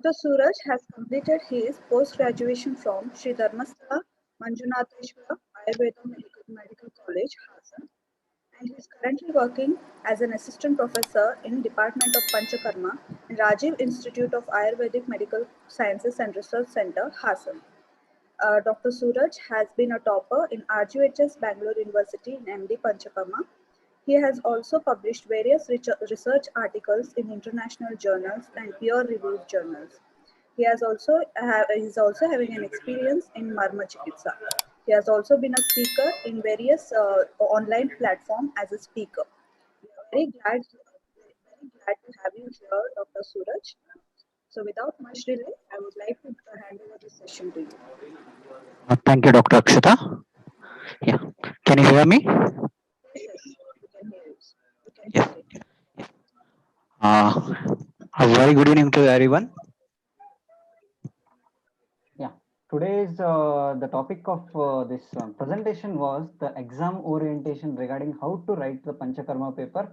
Dr. Suraj has completed his post-graduation from Sri Dharmasthala Manjunatheshwara Ayurveda Medical College, Hassan, and he is currently working as an assistant professor in Department of Panchakarma in Rajiv Institute of Ayurvedic Medical Sciences and Research Center, Hassan. Dr. Suraj has been a topper in RGHS Bangalore University in MD Panchakarma. He has also published various research articles in international journals and peer-reviewed journals. He is also having an experience in Marma Chikitsa. He has also been a speaker in various online platforms as a speaker. We are very glad to have you here, Dr. Suraj. So, without much delay, I would like to hand over this session to you. Thank you, Dr. Akshita. Yeah, can you hear me? Yes, you can hear it. You can Yeah. proceed. Uh, a very good evening to everyone. Yeah, today's the topic of this presentation was the exam orientation regarding how to write the Panchakarma paper,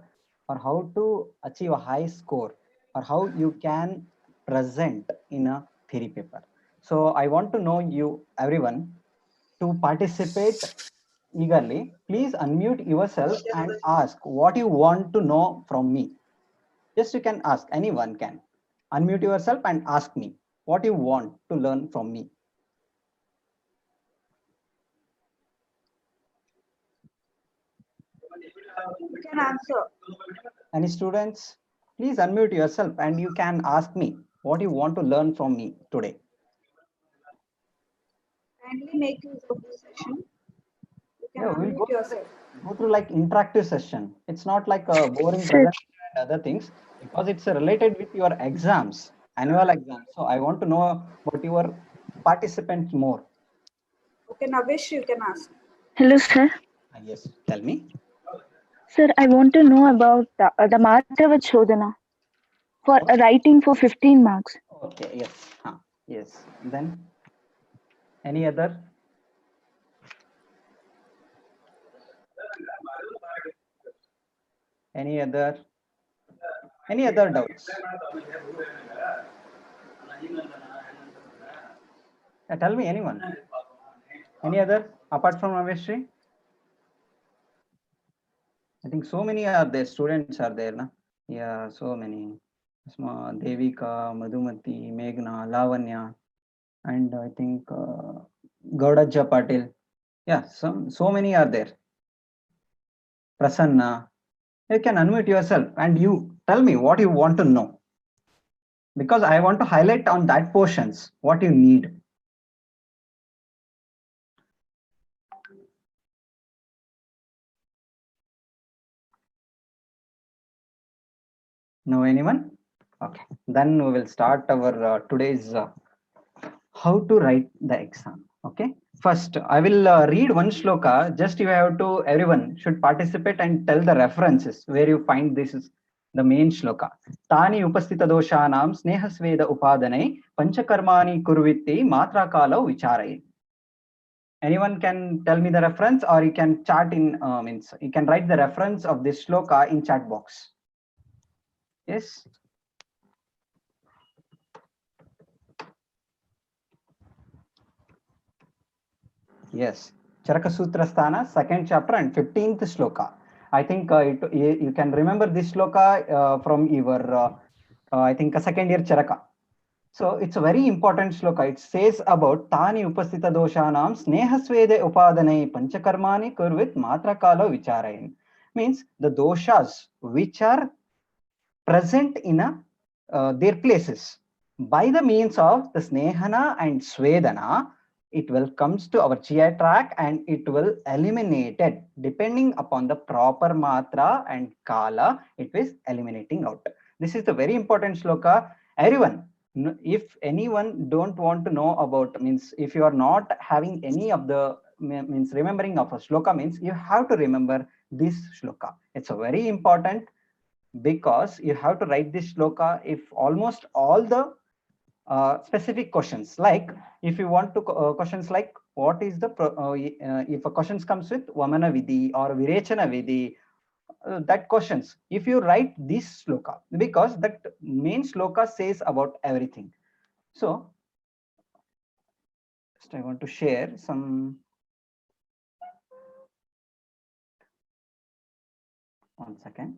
or how to achieve a high score, or how you can present in a theory paper. So I want to know you everyone to participate eagerly. Please unmute yourself and ask what you want to know from me. Just you can ask, anyone can unmute yourself and ask me what you want to learn from me. You can answer. Any students, please unmute yourself and you can ask me what you want to learn from me today. Kindly make use of this session. You can Yeah, we'll unmute yourself. go through like interactive session. It's not like a boring Sir, presentation and other things, because it's related with your exams, annual exams. So I want to know about your participants more. Okay, Navish, you can ask. hello, sir. Yes, tell me. Sir, I want to know about the Madhava Chodhana for writing for 15 marks. Okay, yes. Yes. Then any other? Any other? Any other doubts? Tell me, anyone. Any other apart from Aveshri? I think so many are there. Students are there, na? Yeah, so many. Devika, Madhumati, Meghna, Lavanya, and I think Gaudajja Patil. Yeah, so many are there. Prasanna, you can unmute yourself and you tell me what you want to know, because I want to highlight on that portions what you need. No, anyone? Okay, then we will start our today's how to write the exam. Okay, first I will read one shloka. Just you have to, everyone should participate and tell the references where you find this is the main shloka. Tani upasthita doshanam snehasveda upadanai panchakarmani kurvitti matra kala vicharai. Anyone can tell me the reference, or you can chat in means you can write the reference of this shloka in chat box. Yes. Yes, Charaka Sutra Sthana, second chapter and 15th shloka. I think you can remember this shloka from your, I think, a second year Charaka. So it's a very important shloka. It says about Tani Upasthita Doshanam Snehasvede Upadane Panchakarmani Kurvit Matra Kala Vicharayan. Means the doshas which are present in their places by the means of the Snehana and Svedana, it will comes to our GI tract and it will eliminate it depending upon the proper matra and kala. It is eliminating out. This is the very important shloka. Everyone, if anyone don't want to know about, means if you are not having any of the means remembering of a shloka, means you have to remember this shloka. It's a very important, because you have to write this shloka if almost all the specific questions, like if you want to questions like what is the if a questions comes with Vamana Vidhi or Virechana Vidhi, that questions, if you write this shloka, because that main shloka says about everything. So just I want to share some. One second.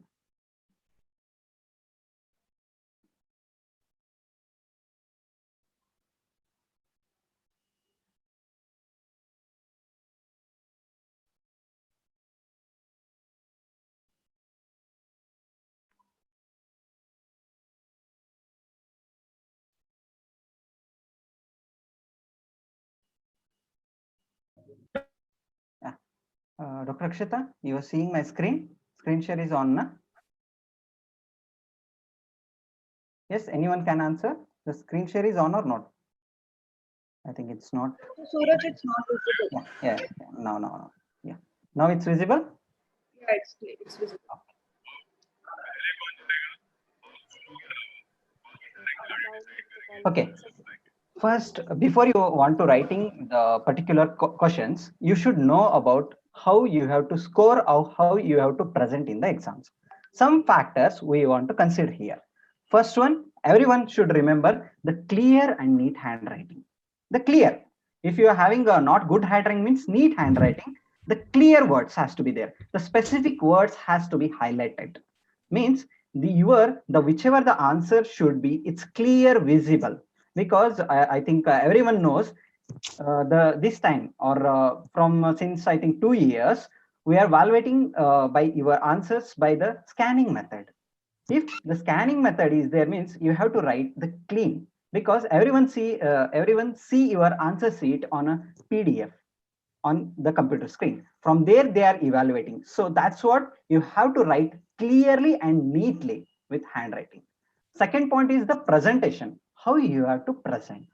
Dr. Akshita, you are seeing my screen? Screen share is on, na? Yes, anyone can answer. The screen share is on or not? I think it's not. Suraj, it's not visible. Yeah. No. Yeah. Now it's visible? Yeah, it's visible. Okay. First, before you want to writing the particular questions, you should know about how you have to score or how you have to present in the exams. Some factors we want to consider here. First one, everyone should remember the clear and neat handwriting. The clear. If you are having a not good handwriting means neat handwriting, the clear words has to be there. The specific words has to be highlighted. Means the whichever the answer should be, it's clear, visible, because I think everyone knows this time or from since I think 2 years we are evaluating by your answers by the scanning method. If the scanning method is there means you have to write the clean, because everyone see your answer sheet on a PDF on the computer screen. From there they are evaluating, so that's what you have to write clearly and neatly with handwriting. Second point is the presentation, how you have to present.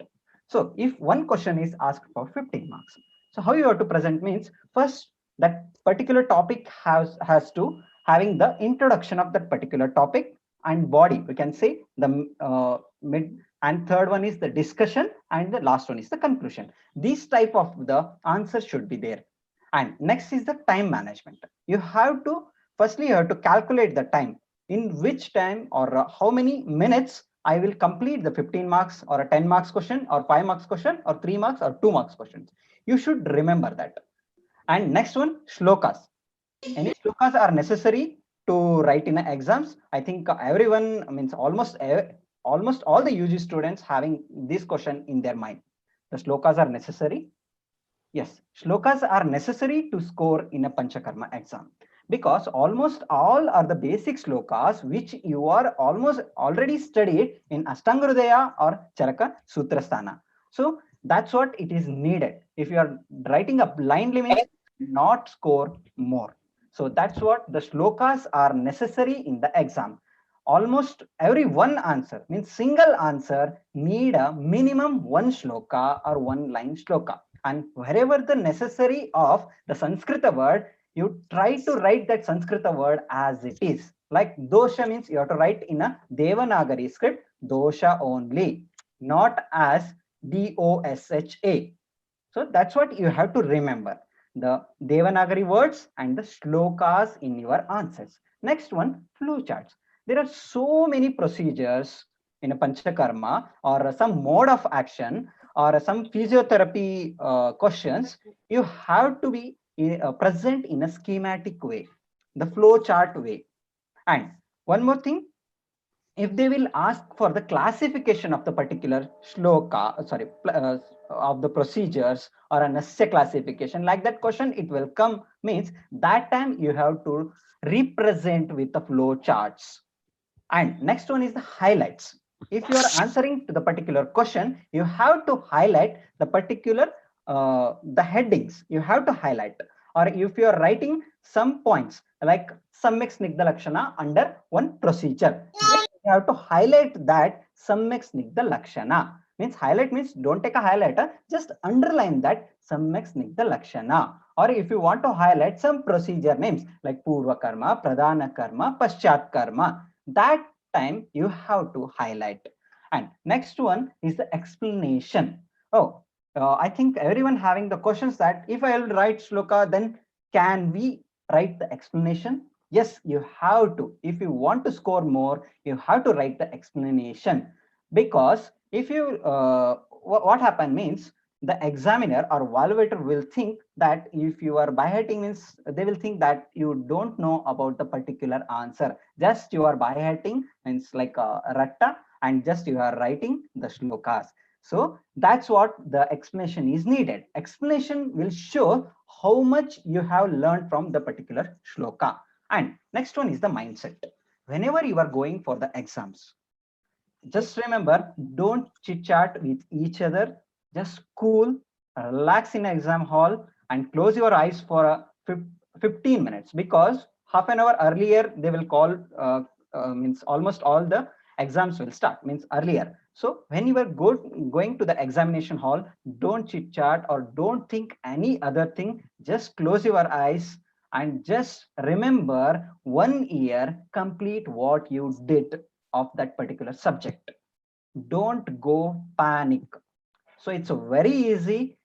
So if one question is asked for 15 marks, so how you have to present means first that particular topic has to having the introduction of that particular topic and body, we can say the mid, and third one is the discussion, and the last one is the conclusion. This type of the answer should be there. And next is the time management. You have to firstly you have to calculate the time, in which time or how many minutes I will complete the 15 marks or a 10 marks question or 5 marks question or 3 marks or 2 marks questions. You should remember that. And next one, shlokas. Any shlokas are necessary to write in exams. I think everyone means almost all the UG students having this question in their mind. The shlokas are necessary. Yes, shlokas are necessary to score in a Panchakarma exam, because almost all are the basic shlokas which you are almost already studied in Ashtanga Hridaya or Charaka Sutrasthana. So that's what it is needed. If you are writing a blindly means not score more. So that's what the shlokas are necessary in the exam. Almost every one answer means single answer need a minimum one shloka or one line shloka. And wherever the necessary of the Sanskrita word, you try to write that Sanskrita word as it is. Like dosha means you have to write in a Devanagari script, dosha only, not as DOSHA. So that's what you have to remember, the Devanagari words and the shlokas in your answers. Next one, flowcharts. There are so many procedures in a Panchakarma or some mode of action or some physiotherapy questions. You have to be present in a schematic way, the flow chart way. And one more thing, if they will ask for the classification of the particular shloka, of the procedures or an essay classification, like that question, it will come means that time you have to represent with the flow charts. And next one is the highlights. If you are answering to the particular question, you have to highlight the particular the headings. You have to highlight, or if you are writing some points like Samyak Snigdha Lakshana under one procedure, you have to highlight that Samyak Snigdha Lakshana. Means highlight means don't take a highlighter, just underline that Samyak Snigdha Lakshana. Or if you want to highlight some procedure names like Purva Karma, Pradhana Karma, Paschat Karma, that time you have to highlight. And next one is the explanation. Oh, I think everyone having the questions that if I will write shloka, then can we write the explanation? Yes, you have to. If you want to score more, you have to write the explanation, because if you what happened means the examiner or evaluator will think that if you are by-hearting means they will think that you don't know about the particular answer. Just you are by-hearting means like a ratta, and just you are writing the shlokas. So that's what the explanation is needed. Explanation will show how much you have learned from the particular shloka. And next one is the mindset. Whenever you are going for the exams, just remember, don't chit chat with each other. Just cool, relax in exam hall and close your eyes for a 15 minutes, because half an hour earlier they will call, means almost all the exams will start, means earlier. So when you are going to the examination hall, don't chit chat or don't think any other thing. Just close your eyes and just remember 1 year, complete what you did of that particular subject. Don't go panic. So it's very easy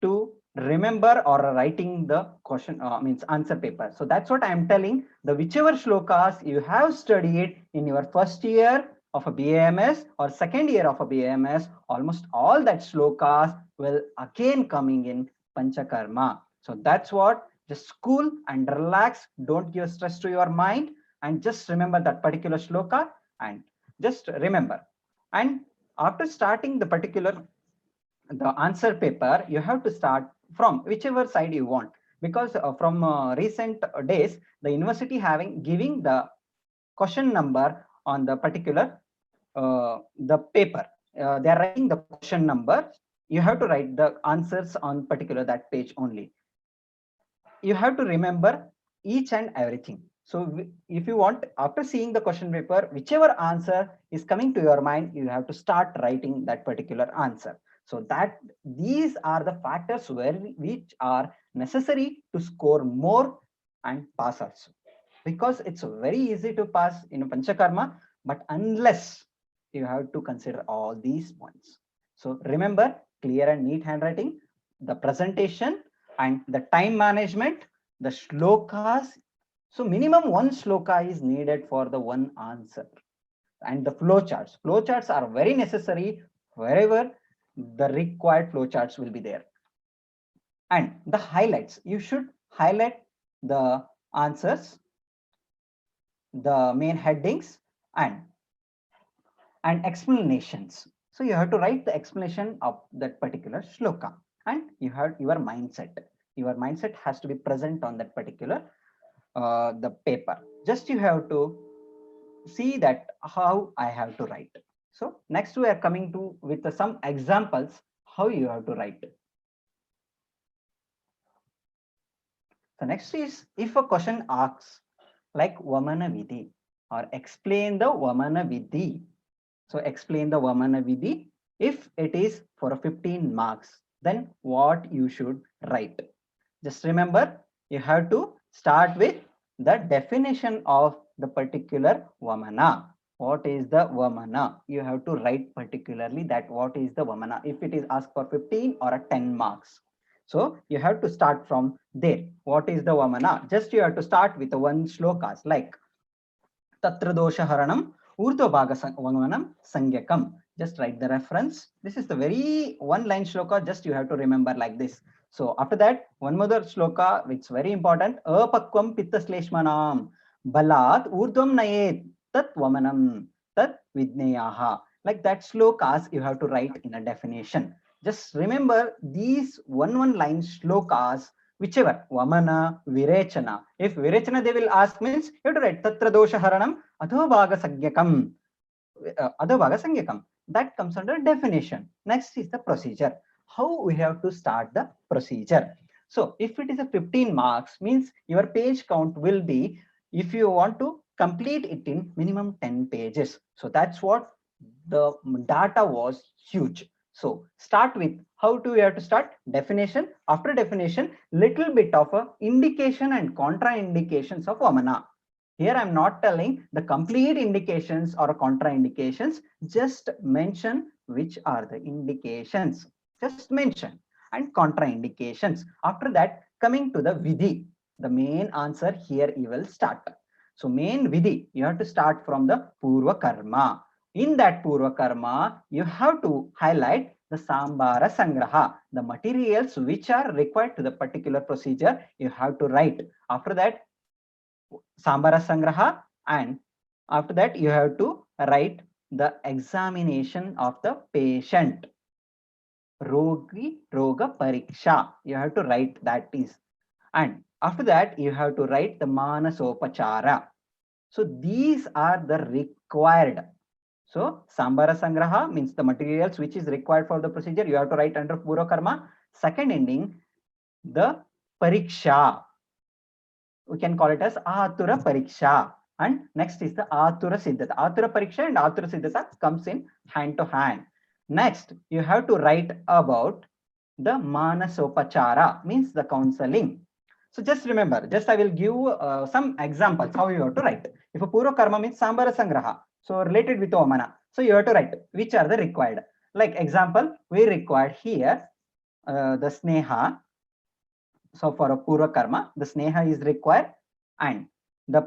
to remember or writing the question, means answer paper. So that's what I'm telling. The whichever shlokas you have studied in your first year of a BAMS or second year of a BAMS, almost all that shlokas will again coming in Panchakarma. So that's what, just cool and relax. Don't give stress to your mind and just remember that particular shloka and just remember. And after starting the particular the answer paper, you have to start from whichever side you want, because from recent days the university giving the question number on the particular the paper. They are writing the question number. You have to write the answers on particular that page only. You have to remember each and everything. So if you want, after seeing the question paper, whichever answer is coming to your mind, you have to start writing that particular answer. So that these are the factors which are necessary to score more and pass also. Because it's very easy to pass in Panchakarma, but unless you have to consider all these points. So remember, clear and neat handwriting, the presentation and the time management, the shlokas. So minimum one shloka is needed for the one answer. And the flowcharts. Flowcharts are very necessary wherever the required flowcharts will be there. And the highlights. You should highlight the answers, the main headings, and explanations. So you have to write the explanation of that particular shloka, and you have your mindset. Your mindset has to be present on that particular the paper. Just you have to see that how I have to write. So next we are coming to with some examples how you have to write. So next is, if a question asks like Vamana Vidhi or explain the Vamana Vidhi. So explain the Vamana Vidhi. If it is for a 15 marks, then what you should write? Just remember, you have to start with the definition of the particular Vamana. What is the Vamana? You have to write particularly that what is the Vamana, if it is asked for 15 or a 10 marks. So you have to start from there. What is the Vamana? Just you have to start with the one shlokas like Tatra Dosha Haranam Urdhva Bhaga Vamanam Sangyakam. Just write the reference. This is the very one line shloka, just you have to remember like this. So after that, one more shloka which is very important. Apakvam Pitta Sleshmanam Balat Urdhvam Nayet Tat Vamanam Tat Vidneyaha. Like that shlokas you have to write in a definition. Just remember these one line shlokas, whichever Vamana, Virechana. If Virechana they will ask means you have to write Tatra Dosha Haranam Adho Bhaga Sangyakam. That comes under definition. Next is the procedure. How we have to start the procedure. So if it is a 15 marks means your page count will be, if you want to complete it in minimum 10 pages. So that's what the data was huge. So start with how do we have to start? Definition. After definition, little bit of a indication and contraindications of Vamana. Here I'm not telling the complete indications or contraindications, just mention which are the indications. Just mention and contraindications. After that, coming to the Vidhi, the main answer here you will start. So main Vidhi, you have to start from the Purva Karma. In that Purva Karma, you have to highlight the Sambara Sangraha, the materials which are required to the particular procedure, you have to write. After that, Sambara Sangraha, and after that, you have to write the examination of the patient. Rogi Roga Pariksha. You have to write that is. And after that, you have to write the Manasopachara. So these are the required. So Sambara Sangraha means the materials which is required for the procedure. You have to write under Purva Karma. Second ending, the Pariksha. We can call it as Atura Pariksha. And next is the Atura Siddhata. Atura Pariksha and Atura Siddhata comes in hand to hand. Next, you have to write about the Manasopachara, means the counseling. So just remember, I will give some examples how you have to write. If a Purva Karma means Sambara Sangraha, so related with Omana, so you have to write which are the required. Like example, we required here the Sneha. So for a Purva Karma, the Sneha is required, and the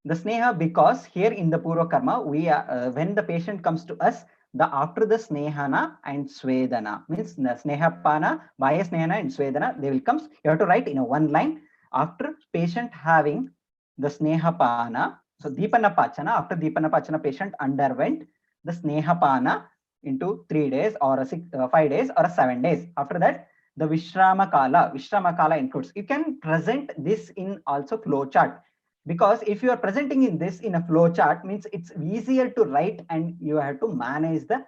the Sneha, because here in the Purva Karma, we are, when the patient comes to us, the after the Snehana and Svedana, means the Snehapana, Baya Snehana and Svedana, they will come. You have to write in a one line. After patient having the Snehapana, so Deepana Pachana, after Deepana Pachana, patient underwent the Snehapana into 3 days or 5 days or 7 days. After that, the Vishrama Kala includes. You can present this in also flow chart, because if you are presenting in this in a flow chart, means it's easier to write and you have to manage the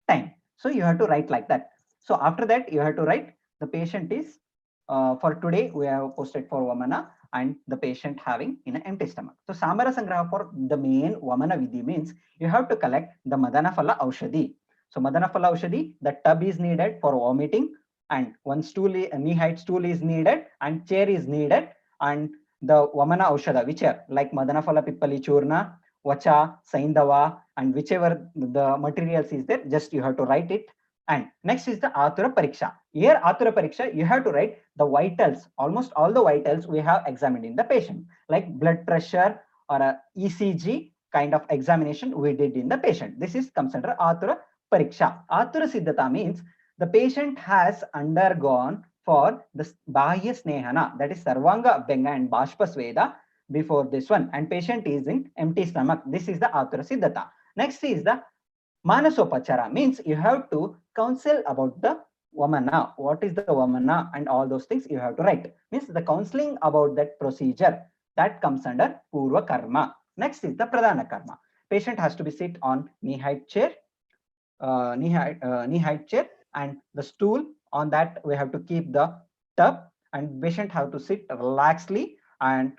time. So you have to write like that. So after that, you have to write the patient is for today we have posted for Vamana and the patient having in an empty stomach. So Sambara Sangraha for the main Vamana Vidhi means you have to collect the Madana Phala Aushadhi. So Madana Phala Aushadhi, the tub is needed for vomiting, and one stool, knee height stool is needed, and chair is needed, and the Vamana Aushadha, which are like Madana Phala Pippali Churna, Vacha, Saindava, and whichever the materials is there, just you have to write it. And next is the Atura Pariksha. Here, Atura Pariksha, you have to write the vitals. Almost all the vitals we have examined in the patient, like blood pressure or a ECG kind of examination we did in the patient. This is comes under Atura Pariksha. Atura Siddhata means the patient has undergone for the Bahya Snehana, that is Sarvanga Abhyanga and Bashpa Sveda before this one, and patient is in empty stomach. This is the Atura Siddhata. Next is the Manasopachara, means you have to counsel about the Vamana. What is the Vamana and all those things you have to write. Means the counseling about that procedure, that comes under Purva Karma. Next is the Pradhana Karma. Patient has to be sit on knee height chair, knee height chair, and the stool. On that we have to keep the tub, and patient have to sit relaxedly, and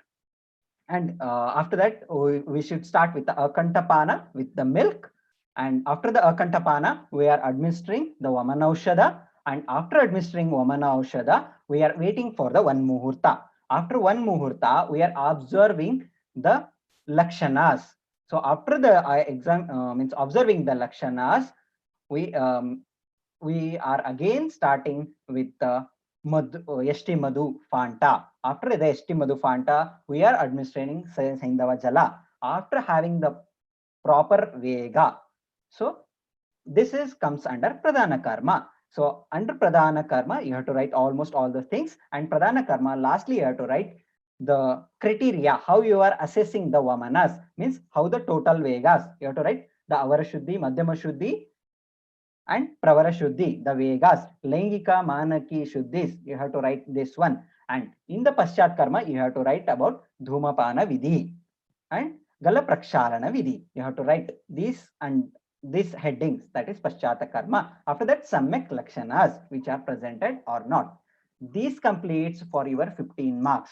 after that we should start with the Akantapana with the milk, and after the Akantapana we are administering the Vamana Aushadha, and after administering Vamana Aushadha we are waiting for the one Muhurta. After one Muhurta we are observing the Lakshanas. So after the means observing the Lakshanas, we are again starting with the Yashti Madhu Fanta. After the Yashti Madhu Fanta, we are administering Saindava Jala after having the proper Vega. So this is comes under Pradhana Karma. So under Pradhana Karma, you have to write almost all the things, and Pradhana Karma, lastly, you have to write the criteria, how you are assessing the Vamanas, means how the total Vegas. You have to write the Avara Shuddhi, Madhyama Shuddhi, and Pravara Shuddhi, the Vegas, Laingika, Manaki, Shuddhis, you have to write this one. And in the Paschat Karma, you have to write about Dhumapana Vidhi and Gala Prakshalana Vidhi. You have to write these and these headings, that is Paschata Karma. After that, Samyak Lakshanas, which are presented or not. These completes for your 15 marks.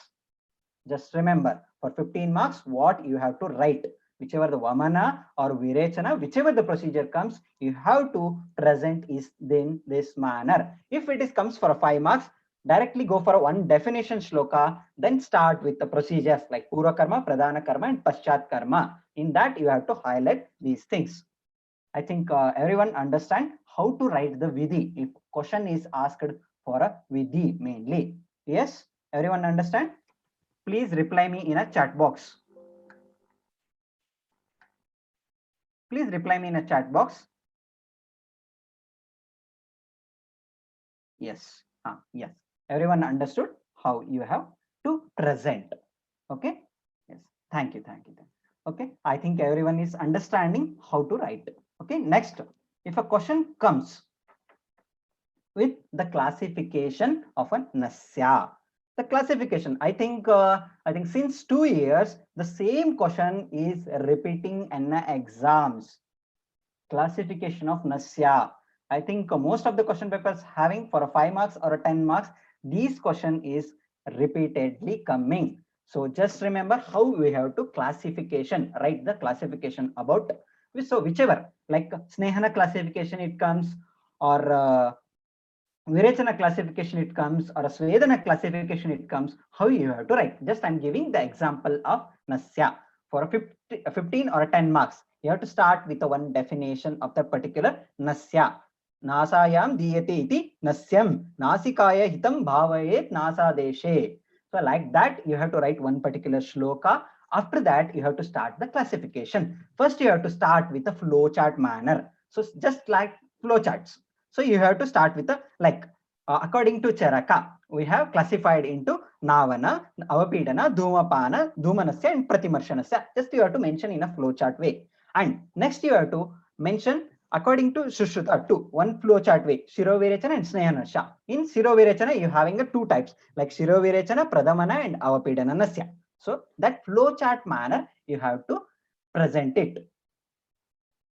Just remember, for 15 marks, what you have to write. Whichever the Vamana or Virechana, whichever the procedure comes, you have to present is in this manner. If it is comes for 5 marks, directly go for one definition shloka, then start with the procedures like Purva Karma, Pradhana Karma, and Paschat Karma. In that, you have to highlight these things. I think everyone understand how to write the Vidhi if question is asked for a Vidhi mainly. Yes, everyone understand? Please reply me in a chat box. Please reply me in a chat box. Yes. Yes. Everyone understood how you have to present. Okay. Yes. Thank you. Thank you. Okay. I think everyone is understanding how to write. Okay. Next, if a question comes with the classification of a nasya, the classification, I think since 2 years the same question is repeating in the exams. Classification of nasya. I think most of the question papers having for a 5 marks or a 10 marks, this question is repeatedly coming. So just remember how we have to classification, write the classification about, so whichever, like Snehana classification it comes, or Virechana classification it comes, or a Svedana classification it comes, how you have to write. Just I'm giving the example of nasya for a 15 or a 10 marks. You have to start with the one definition of the particular nasya. Nasayam diyate iti nasyam, nasikaya hitam bhavayet nasadeshe. So like that, you have to write one particular shloka. After that, you have to start the classification. First, you have to start with a flowchart manner. So just like flowcharts. So you have to start with a according to Charaka, we have classified into Navana, Avapidana, Dhumapana, Dhumanasya, and Pratimarshanasya. Just you have to mention in a flowchart way. And next you have to mention according to Sushruta too, one flowchart way, Shirovirechana and Snehanasya. In Shirovirechana, you're having a two types like Shirovirechana, Pradamana, and Avapidana Nasya. So that flowchart manner you have to present it.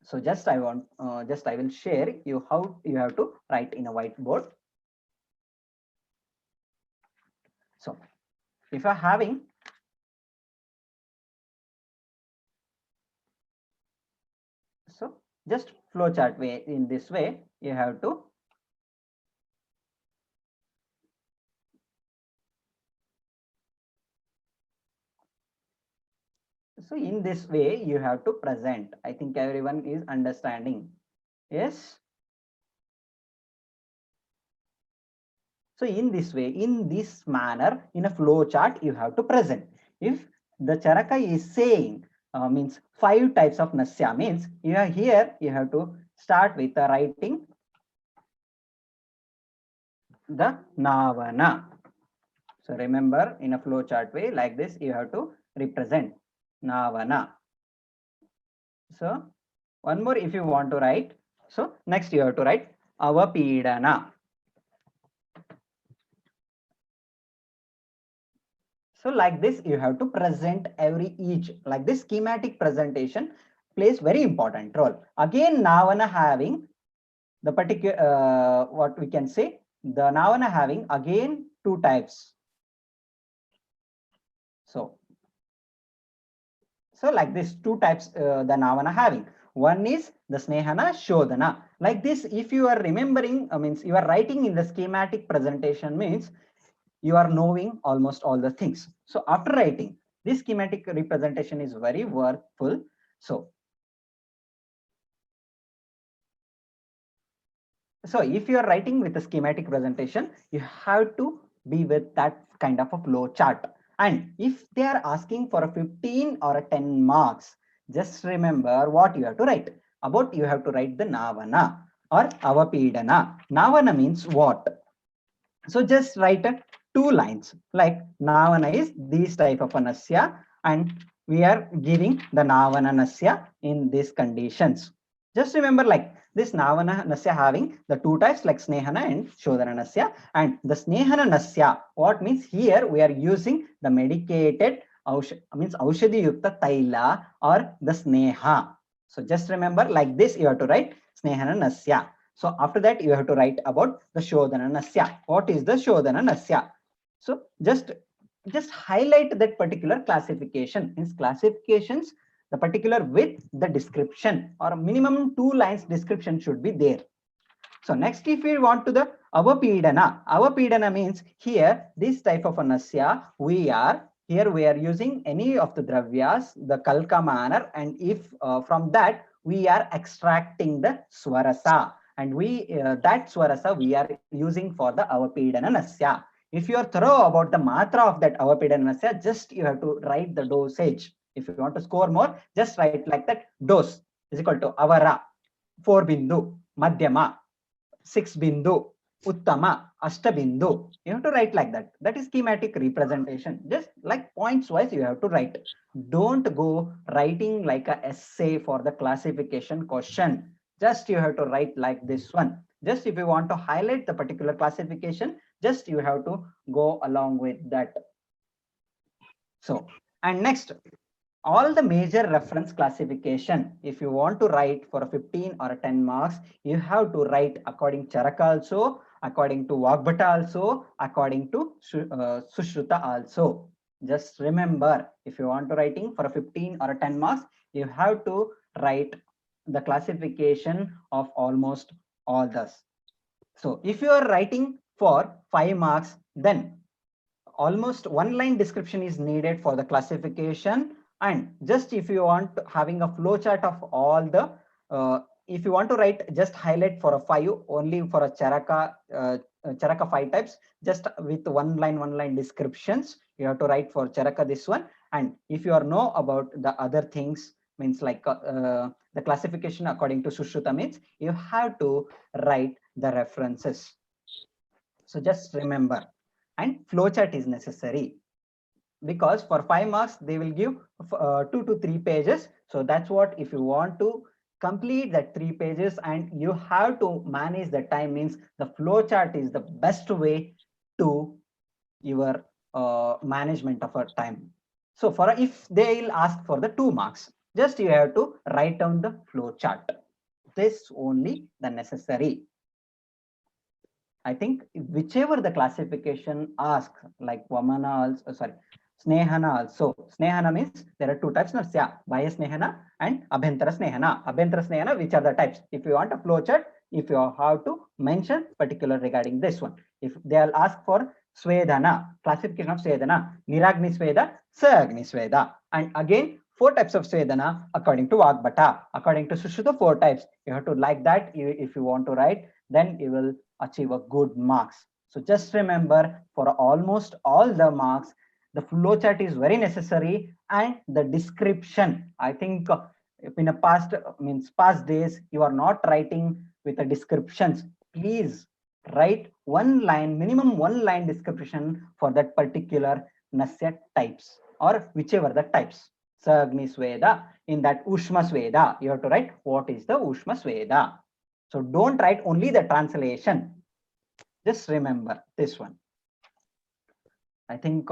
So just I will share you how you have to write in a whiteboard. So if you're having just flowchart way, in this way you have to in this way you have to present. I think everyone is understanding. Yes. So in this way, in this manner, in a flow chart, you have to present. If the Charaka is saying means 5 types of nasya, means you are here, you have to start with writing the Navana. So remember, in a flow chart way like this, you have to represent Navana. So one more if you want to write. So next you have to write Avapidana. So like this, you have to present each, like this schematic presentation plays very important role. Again, Navana having the particular, what we can say, the Navana having again 2 types. So like this 2 types the Navana having. One is the Snehana, Shodhana. Like this, if you are remembering, means you are writing in the schematic presentation, means you are knowing almost all the things. So after writing, this schematic representation is very workful. So if you are writing with a schematic presentation, you have to be with that kind of a flow chart. And if they are asking for a 15 or a 10 marks, just remember what you have to write. About you have to write the Navana or Avapidana. Navana means what? So just write 2 lines, like Navana is this type of a nasya, and we are giving the Navana nasya in these conditions. Just remember, like this Navana nasya having the 2 types like Snehana and Shodhana nasya. And the Snehana nasya, what means here we are using the medicated means Aushadhi Yukta Taila or the Sneha. So just remember, like this you have to write Snehana nasya. So after that, you have to write about the Shodhana nasya. What is the Shodhana nasya? So just highlight that particular classification. In classifications, the particular with the description or minimum 2 lines description should be there. So next, if we want to the Avapidana means here this type of a nasya, we are using any of the dravyas, the kalka manner, and if from that we are extracting the swarasa. And that swarasa we are using for the Avapidana nasya. If you are thorough about the matra of that Avapidana nasya, just you have to write the dosage. If you want to score more, just write like that dose. is equal to avara, 4 bindu, madhyama, 6 bindu, uttama, ashtabindu. You have to write like that. That is schematic representation. Just like points wise, you have to write. Don't go writing like a essay for the classification question. Just you have to write like this one. Just if you want to highlight the particular classification, just you have to go along with that. So, and next, all the major reference classification, if you want to write for a 15 or a 10 marks, you have to write according Charaka also, according to Vagbhata also, according to Sushruta also. Just remember, if you want to writing for a 15 or a 10 marks, you have to write the classification of almost all this. So if you are writing for 5 marks, then almost one line description is needed for the classification. And just if you want having a flow chart of all the if you want to write, just highlight for a 5 only for a Charaka 5 types, just with one line descriptions you have to write for Charaka this one. And if you are know about the other things, means like the classification according to Sushruta, means you have to write the references. So just remember, and flowchart is necessary, because for 5 marks they will give 2 to 3 pages. So that's what, if you want to complete that 3 pages and you have to manage the time, means the flowchart is the best way to your management of our time. So for if they will ask for the 2 marks, just you have to write down the flowchart. This only the necessary. I think whichever the classification asks, like Vamana also, Snehana also. Snehana means there are 2 types, Bahya Snehana and Abhyantara Snehana. Abhyantara Snehana, which are the types? If you want a flowchart, if you have to mention particular regarding this one. If they'll ask for Swedana, classification of Swedana, Niragni Sweda, Sagni Sweda. And again, 4 types of Swedana according to Vagbhata. According to Sushruta, 4 types. You have to like that. If you want to write, then you will achieve a good marks. So just remember, for almost all the marks, the flowchart is very necessary, and the description. I think in a past days, you are not writing with the descriptions. Please write one line, minimum one line description for that particular Nasya types, or whichever the types. Sagni Sweda, in that Ushma Sweda, you have to write what is the Ushma Sweda. So don't write only the translation. Just remember this one. I think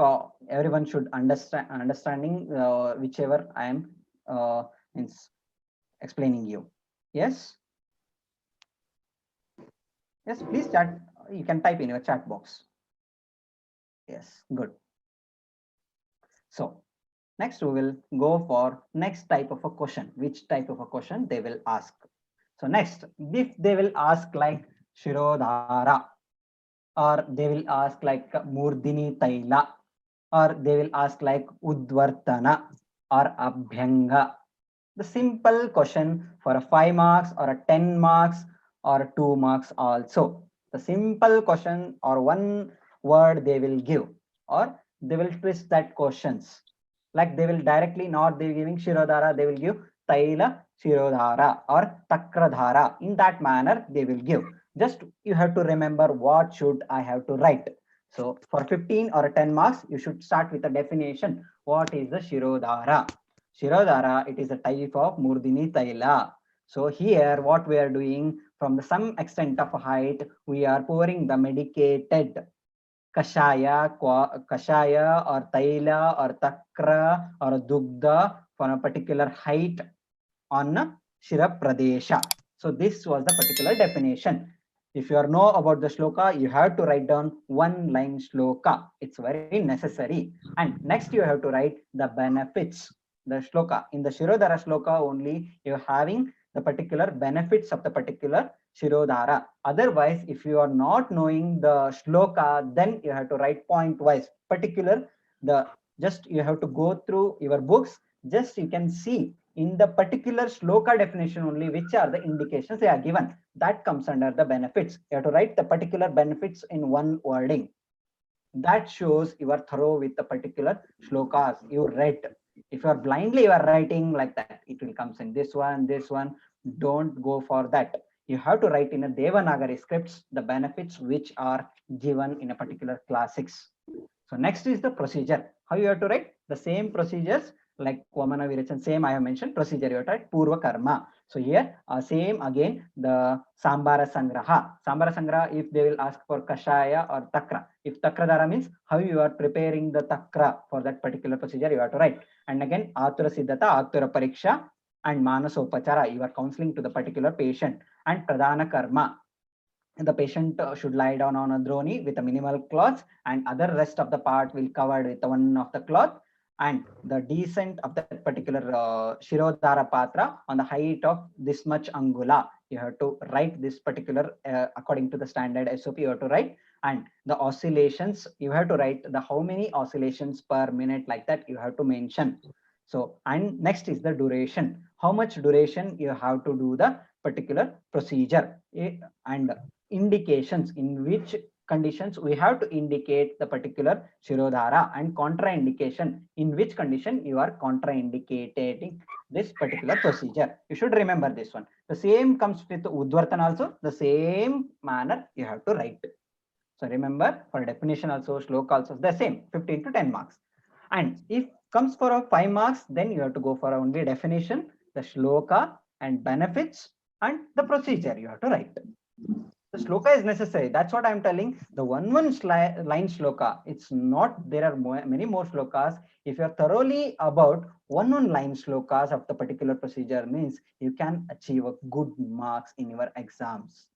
everyone should understanding whichever I am explaining you. Yes. Yes, please chat. You can type in your chat box. Yes, good. So next we will go for next type of a question. Which type of a question they will ask? So next, if they will ask like Shirodhara, or they will ask like Murdini Taila, or they will ask like Udvartana or Abhyanga. The simple question for a 5 marks or a 10 marks or 2 marks also. The simple question or one word they will give, or they will twist that questions. Like they will directly not they giving Shirodhara, they will give Taila Shirodhara or Takradhara. In that manner they will give. Just you have to remember what should I have to write. So for 15 or 10 marks, you should start with a definition. What is the Shirodhara? Shirodhara, it is a type of Murdini Taila. So here what we are doing, from the some extent of height, we are pouring the medicated Kashaya or Taila or Takra or Dugdha for a particular height on Shira Pradesha. So this was the particular definition. If you know about the shloka, you have to write down one line shloka. It's very necessary. And next you have to write the benefits. The shloka. In the Shirodhara shloka only, you're having the particular benefits of the particular Shirodhara. Otherwise, if you are not knowing the shloka, then you have to write point wise. Particular, just you have to go through your books. Just you can see in the particular shloka definition only which are the indications they are given. That comes under the benefits. You have to write the particular benefits in one wording. That shows you are thorough with the particular shlokas you read. If you are blindly you are writing like that, it will comes in this one, this one. Don't go for that. You have to write in a Devanagari scripts the benefits which are given in a particular classics. So next is the procedure. How you have to write? The same procedures like Vamana Virachan, same I have mentioned procedure. You have to write Purva Karma. So here same again the Sambara Sangraha. Sambara Sangraha, if they will ask for Kashaya or Takra. If Takradara means how you are preparing the Takra for that particular procedure, you have to write. And again Atura Siddhata, Atura Pariksha and Manasopachara. You are counseling to the particular patient. And Pradhana Karma. The patient should lie down on a dhroni with a minimal cloth, and other rest of the part will covered with one of the cloth, and the descent of that particular Shirodhara Patra on the height of this much angula. You have to write this particular according to the standard SOP you have to write, and the oscillations you have to write the how many oscillations per minute like that you have to mention. So, and next is the duration. How much duration you have to do the particular procedure, and indications in which conditions we have to indicate the particular Shirodhara, and contraindication in which condition you are contraindicating this particular procedure. You should remember this one. The same comes with Udvartana also, the same manner you have to write. So remember, for definition also, shloka also the same, 15 to 10 marks. And if comes for a 5 marks, then you have to go for only definition, the shloka and benefits and the procedure you have to write. The shloka is necessary. That's what I'm telling. The one line shloka, it's not, there are many more shlokas. If you're thoroughly about one line shlokas of the particular procedure, means you can achieve a good marks in your exams.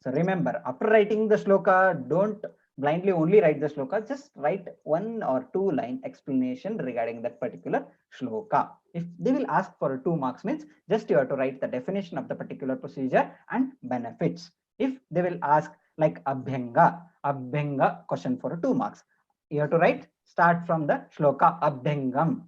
So remember, after writing the shloka, don't blindly only write the shloka, just write 1 or 2 line explanation regarding that particular shloka. If they will ask for 2 marks, means just you have to write the definition of the particular procedure and benefits. If they will ask like Abhyanga question for 2 marks, you have to write, start from the shloka Abhyangam.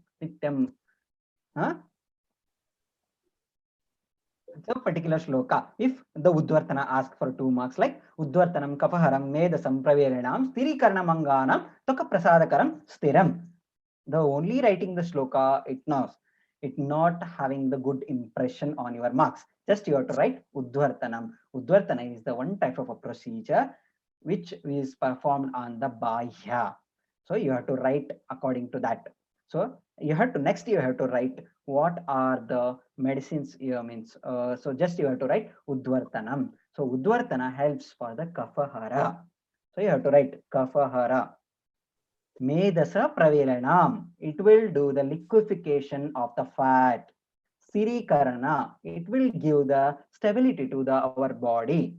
The particular shloka. If the Udvartana asks for 2 marks, like Udvartanam Kapaharam Medasam Pravelinam Sthirikaranam Manganam Toka Prasadakaram Stiram. The only writing the shloka, it not having the good impression on your marks. Just you have to write Udvartanam. Udvartana is the one type of a procedure which is performed on the Bahya. So you have to write according to that. So you have to, next you have to write what are the medicines here means. So just you have to write Udvartanam. So Udvartana helps for the Kapahara. So you have to write Kapahara. Medasa Pravelanam. It will do the liquefaction of the fat. Sirikarana. It will give the stability to our body.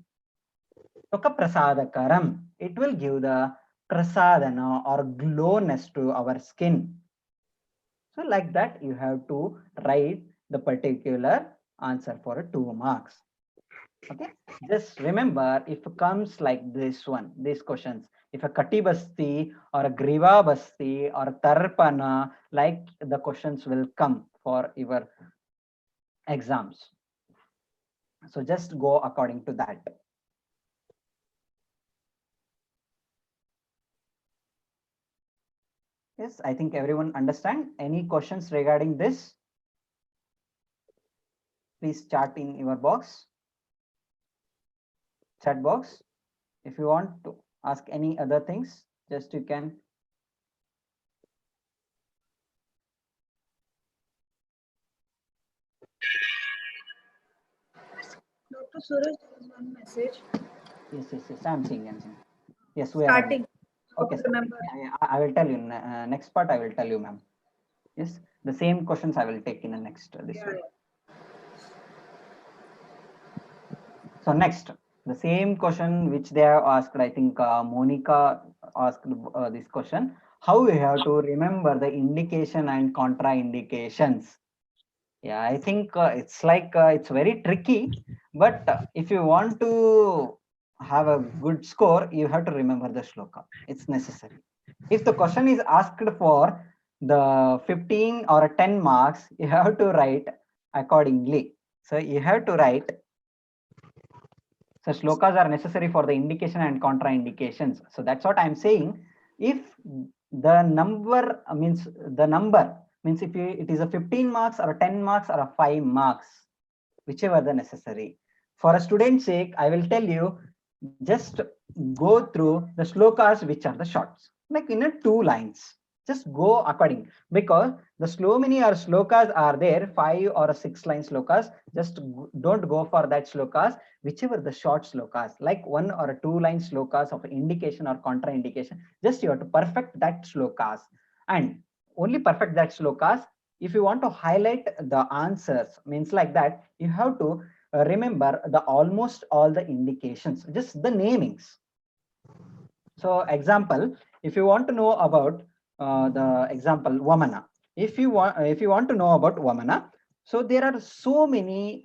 Toka Prasadakaram. It will give the prasadana or glowness to our skin. So like that, you have to write the particular answer for 2 marks. Okay, just remember, if it comes like this one, these questions, if a Kati Basti or a Griva Basti or a Tarpana, like the questions will come for your exams. So just go according to that. Yes, I think everyone understand. Any questions regarding this? Please chat in your box, chat box. If you want to ask any other things, just you can. Dr. Suraj, there is one message. Yes, I'm seeing. Yes, we Starting. are. Okay, I will tell you next part. I will tell you, ma'am. Yes, the same questions I will take in the next this one. So next, the same question which they have asked, I think Monica asked this question. How we have to remember the indication and contraindications? Yeah, I think it's like it's very tricky, but if you want to have a good score, you have to remember the shloka. It's necessary. If the question is asked for the 15 or 10 marks, you have to write accordingly. So you have to write. So shlokas are necessary for the indication and contraindications. So that's what I'm saying. If the number means means if it is a 15 marks or a 10 marks or a 5 marks, whichever the necessary. For a student's sake, I will tell you, just go through the slokas which are the shorts, like in a 2 lines. Just go according, because the slomini or slokas are there, 5 or 6 line slokas. Just don't go for that slokas, whichever the short slokas, like 1 or 2 line slokas of indication or contraindication. Just you have to perfect that slokas, and only perfect that slokas. If you want to highlight the answers, means like that, you have to remember the almost all the indications, just the namings. So example, if you want to know about the example Vamana, if you want to know about Vamana, so there are so many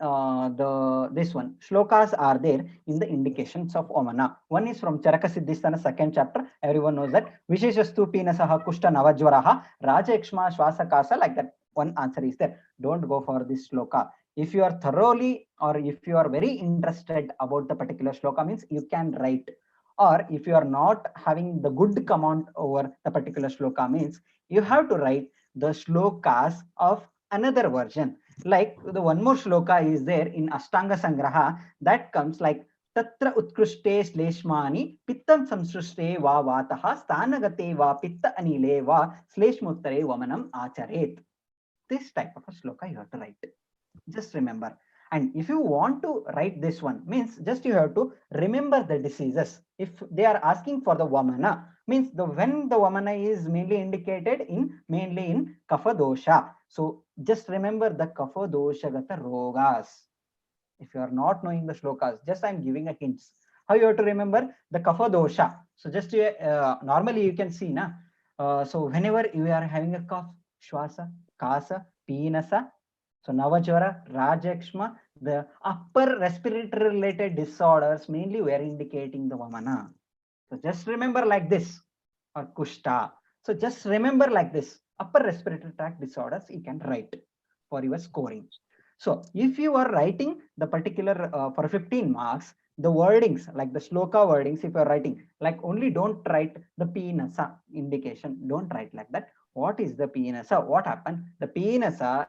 this one shlokas are there in the indications of Vamana. One is from Charaka Siddhisthana, 2nd chapter. Everyone knows that Visheshastu Pinasaha Kushta Navajvaraha Raja Ikshma Shwasakasa, like that. One answer is there. Don't go for this shloka. If you are thoroughly, or if you are very interested about the particular shloka, means you can write. Or if you are not having the good command over the particular shloka, means you have to write the shlokas of another version. Like the one more shloka is there in Ashtanga Sangraha, that comes like Tatra Utkrishte Sleshmani Pittam Samsrushte Va Vataha Stanagate Va Pitta Anile Va Sleshmuttare Vamanam Acharet. This type of a shloka you have to write. Just remember. And if you want to write this one, means just you have to remember the diseases. If they are asking for the Vamana, means when the Vamana is mainly indicated mainly in Kapha dosha. So just remember the Kapha dosha gata rogas. If you are not knowing the shlokas, just I'm giving a hints. How you have to remember the Kapha dosha. So just normally you can see na. So whenever you are having a cough, Shwasa, Kasa, Pinasa, so Navajvara, Rajakshma, the upper respiratory related disorders, mainly we are indicating the Vamana. So just remember like this, or Kushta. So just remember like this, upper respiratory tract disorders you can write for your scoring. So if you are writing the particular for 15 marks, the wordings, like the shloka wordings, if you are writing, like only don't write the Pinasa indication, don't write like that. What is the Pinasa? What happened? The Pinasa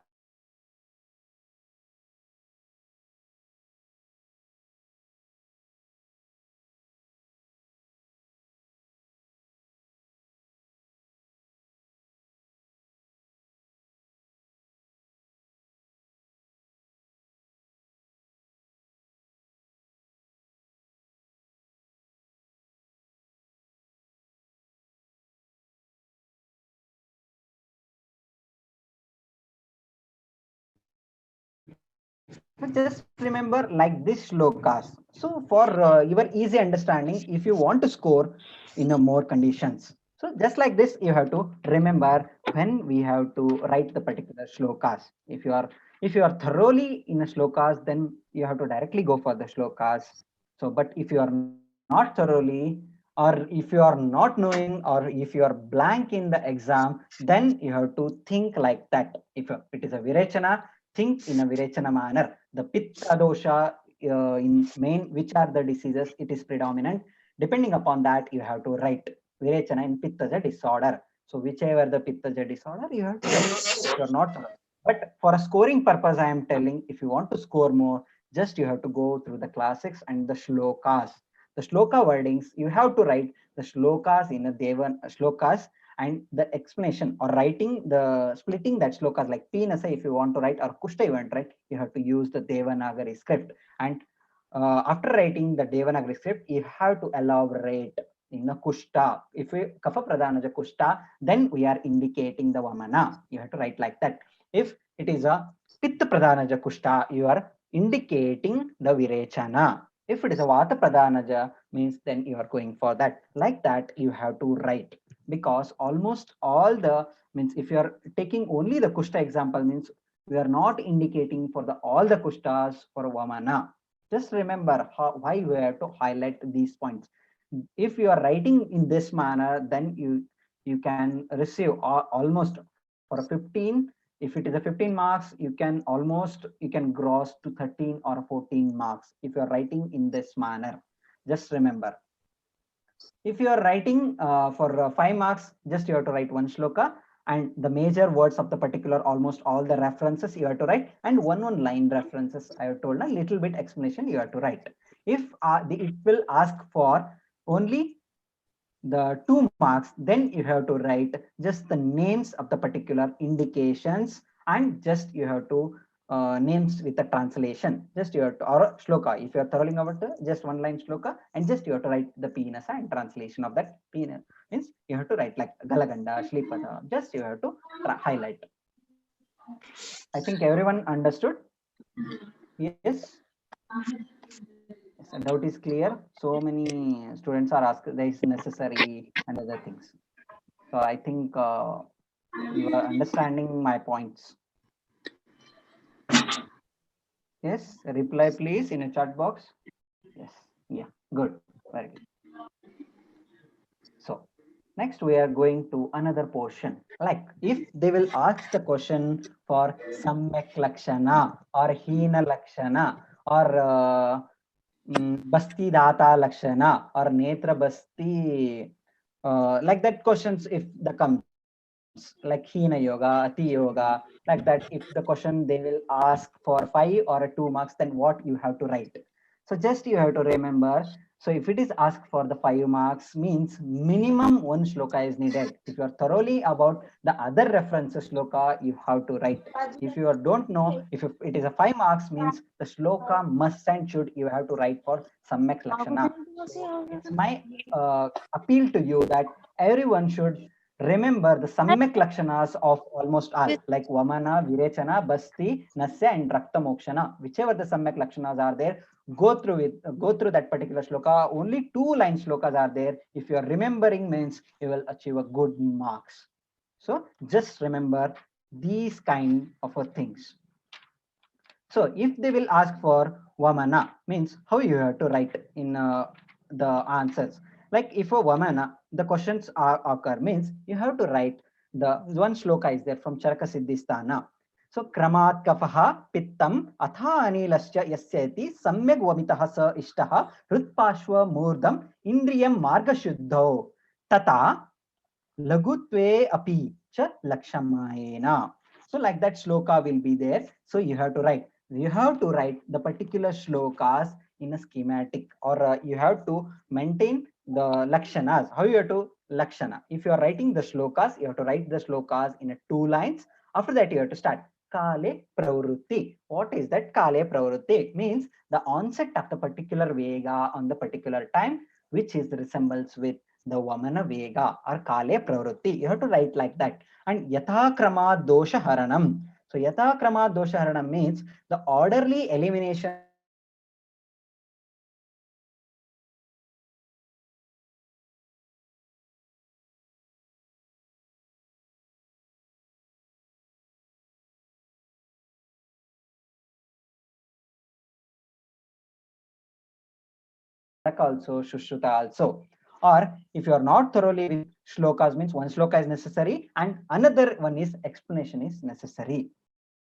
just remember like this shlokas. So for your easy understanding, if you want to score in a more conditions, so just like this, you have to remember when we have to write the particular shlokas. If you are thoroughly in a shlokas, then you have to directly go for the shlokas. So, but if you are not thoroughly, or if you are not knowing, or if you are blank in the exam, then you have to think like that. If it is a virechana, think in a virechana manner. The pitta dosha in main, which are the diseases it is predominant. Depending upon that, you have to write virechana in pittaja disorder. So whichever the pittaja disorder, you have to write. If you are not, but for a scoring purpose, I am telling, if you want to score more, just you have to go through the classics and the shlokas. The shloka wordings, you have to write the shlokas in a Devan shlokas, and the explanation or writing the splitting that shlokas, like Pinasa if you want to write, or Kushta you want to write, you have to use the Devanagari script. And after writing the Devanagari script, you have to elaborate in the Kushta. If we Kapha Pradhanaja Kushta, then we are indicating the Vamana. You have to write like that. If it is a Pitta Pradhanaja Kushta, you are indicating the Virechana. If it is a Vata Pradhanaja, means then you are going for that. Like that, you have to write, because almost all the, means if you are taking only the Kushta example, means we are not indicating for the all the Kushtas for Vamana. Just remember why we have to highlight these points. If you are writing in this manner, then you can receive almost for a 15. If it is a 15 marks, you can gross to 13 or 14 marks if you are writing in this manner. Just remember. If you are writing for 5 marks, just you have to write one shloka. and the major words of the particular, almost all the references you have to write, and one line references I have told, a little bit explanation you have to write. If it will ask for only the 2 marks, then you have to write just the names of the particular indications, and just you have to names with the translation. Just you have to, or shloka, if you are thoroughly about just 1 line shloka, and just you have to write the Pinasa and translation of that. Pina means you have to write like Galaganda, Shlipada, just you have to highlight. I think everyone understood. Yes. Doubt is clear. So many students are asked that is necessary and other things. So I think you are understanding my points. Yes, reply please in a chat box. Yes, yeah, good, very good. So next we are going to another portion. Like if they will ask the question for Samyak Lakshana or Hina Lakshana or Basti Data Lakshana or Netra Basti, like that questions, if the comes like Hina Yoga, Ati Yoga, like that, if the question they will ask for 5 or 2 marks, then what you have to write. So just you have to remember. So if it is asked for the 5 marks, means minimum 1 shloka is needed. If you are thoroughly about the other references shloka, you have to write. If you don't know, if it is a 5 marks, means the shloka must and should you have to write for Samyak Lakshana. So it's my appeal to you that everyone should remember the Samyak Lakshanas of almost all, like Vamana, Virechana, Basti, Nasya, and Rakta Mokshana. Whichever the Samyak Lakshanas are there, go through it, go through that particular shloka. Only 2 line shlokas are there. If you are remembering, means you will achieve a good marks. So just remember these kind of things. So if they will ask for Vamana, means how you have to write in the answers. Like if a Vamana, the questions occur, means you have to write the 1 shloka is there from Charaka Siddhisthana. So Kramat Kafaha Pittam Atha Anilasya Yasyati Samyag Vamitaha Sa Ishtaha Rutpashwa Murdam Indriyam Marga Shuddho Tata Lagutve Api Cha Lakshamayena. So like that shloka will be there. So you have to write. You have to write the particular shlokas in a schematic, or you have to maintain the lakshanas. How you have to lakshana? If you are writing the shlokas, you have to write the shlokas in 2 lines. After that, you have to start Kale Pravrutti. What is that Kale Pravrutti? Means the onset of the particular Vega on the particular time, which is resembles with the Vamana Vega or Kale Pravrutti. You have to write like that. And Yatha Krama Dosha Haranam. So Yatha Krama Dosha Haranam means the orderly elimination also, Shushruta also. Or if you are not thoroughly with shlokas, means 1 shloka is necessary and another one is explanation is necessary.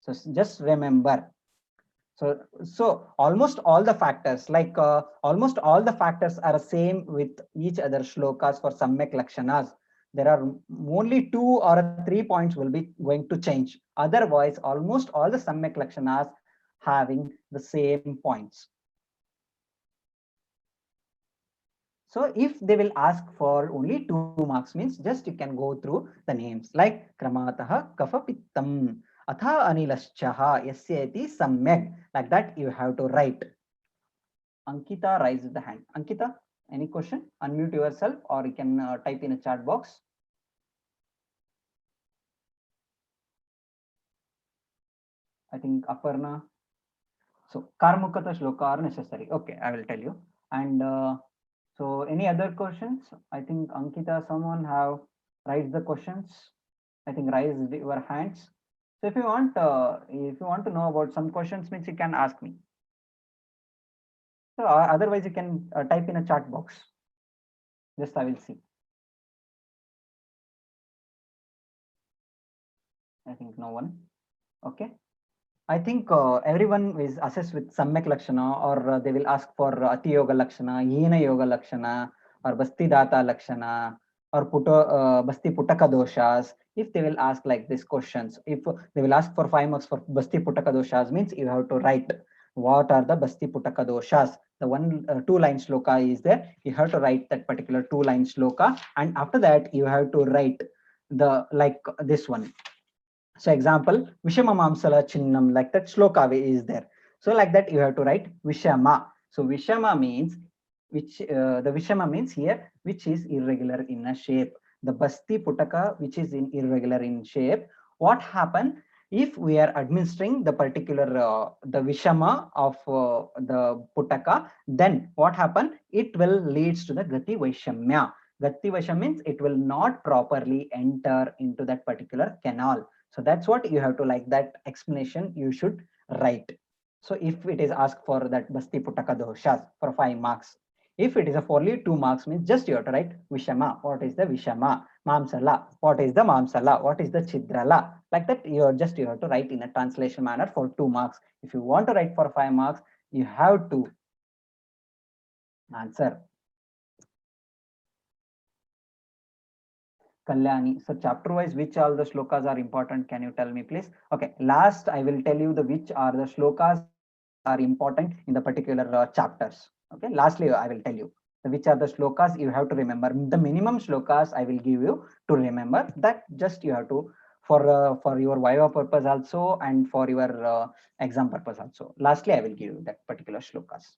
So just remember. So almost all the factors, like almost all the factors are same with each other shlokas for Samyak Lakshanas. There are only 2 or 3 points will be going to change. Otherwise, almost all the Samyak Lakshanas having the same points. So if they will ask for only 2 marks, means just you can go through the names like Kramataha Kafa Pittam Atha Anilaschaha Yasyati Samyak. Like that you have to write. Ankita raises the hand. Ankita, any question? Unmute yourself or you can type in a chat box. I think Aparna. So Karmukata shloka are necessary. Okay, I will tell you. And so any other questions? I think Ankita, someone have raised the questions. I think raise your hands. So if you want to know about some questions, means you can ask me. So otherwise you can type in a chat box. Just I will see. I think no one. Okay. I think everyone is assessed with Samyak Lakshana, or they will ask for Ati Yoga Lakshana, Hina Yoga Lakshana, or Basti Data Lakshana, or Basti Putaka doshas. If they will ask like these questions, if they will ask for 5 marks for Basti Putaka doshas, means you have to write what are the Basti Putaka doshas. The one 2-line shloka is there. You have to write that particular 2-line shloka, and after that you have to write the like this one. So example, Vishama Mamsala Chinnam, like that shloka is there. So like that you have to write Vishama. So Vishama means which the Vishama means here which is irregular in a shape. The Basti Putaka which is in irregular in shape. What happen if we are administering the particular the Vishama of the Putaka, then what happen? It will leads to the Gati Vaishamya. Gati Vaishamya means it will not properly enter into that particular canal. So that's what you have to, like that explanation you should write. So if it is asked for that Basti Putaka doshas for 5 marks, if it is a for only 2 marks, means just you have to write Vishama. What is the Vishama? Mamsala. What is the Mamsala? What is the Chidrala? Like that you have to write in a translation manner for 2 marks. If you want to write for 5 marks, you have to answer. Kalyani. So chapter wise, which all the shlokas are important? Can you tell me, please? Okay. Last, I will tell you the which are the shlokas are important in the particular chapters. Okay. Lastly, I will tell you which are the shlokas you have to remember. The minimum shlokas I will give you to remember. That just you have to for your Viva purpose also and for your exam purpose also. Lastly, I will give you that particular shlokas.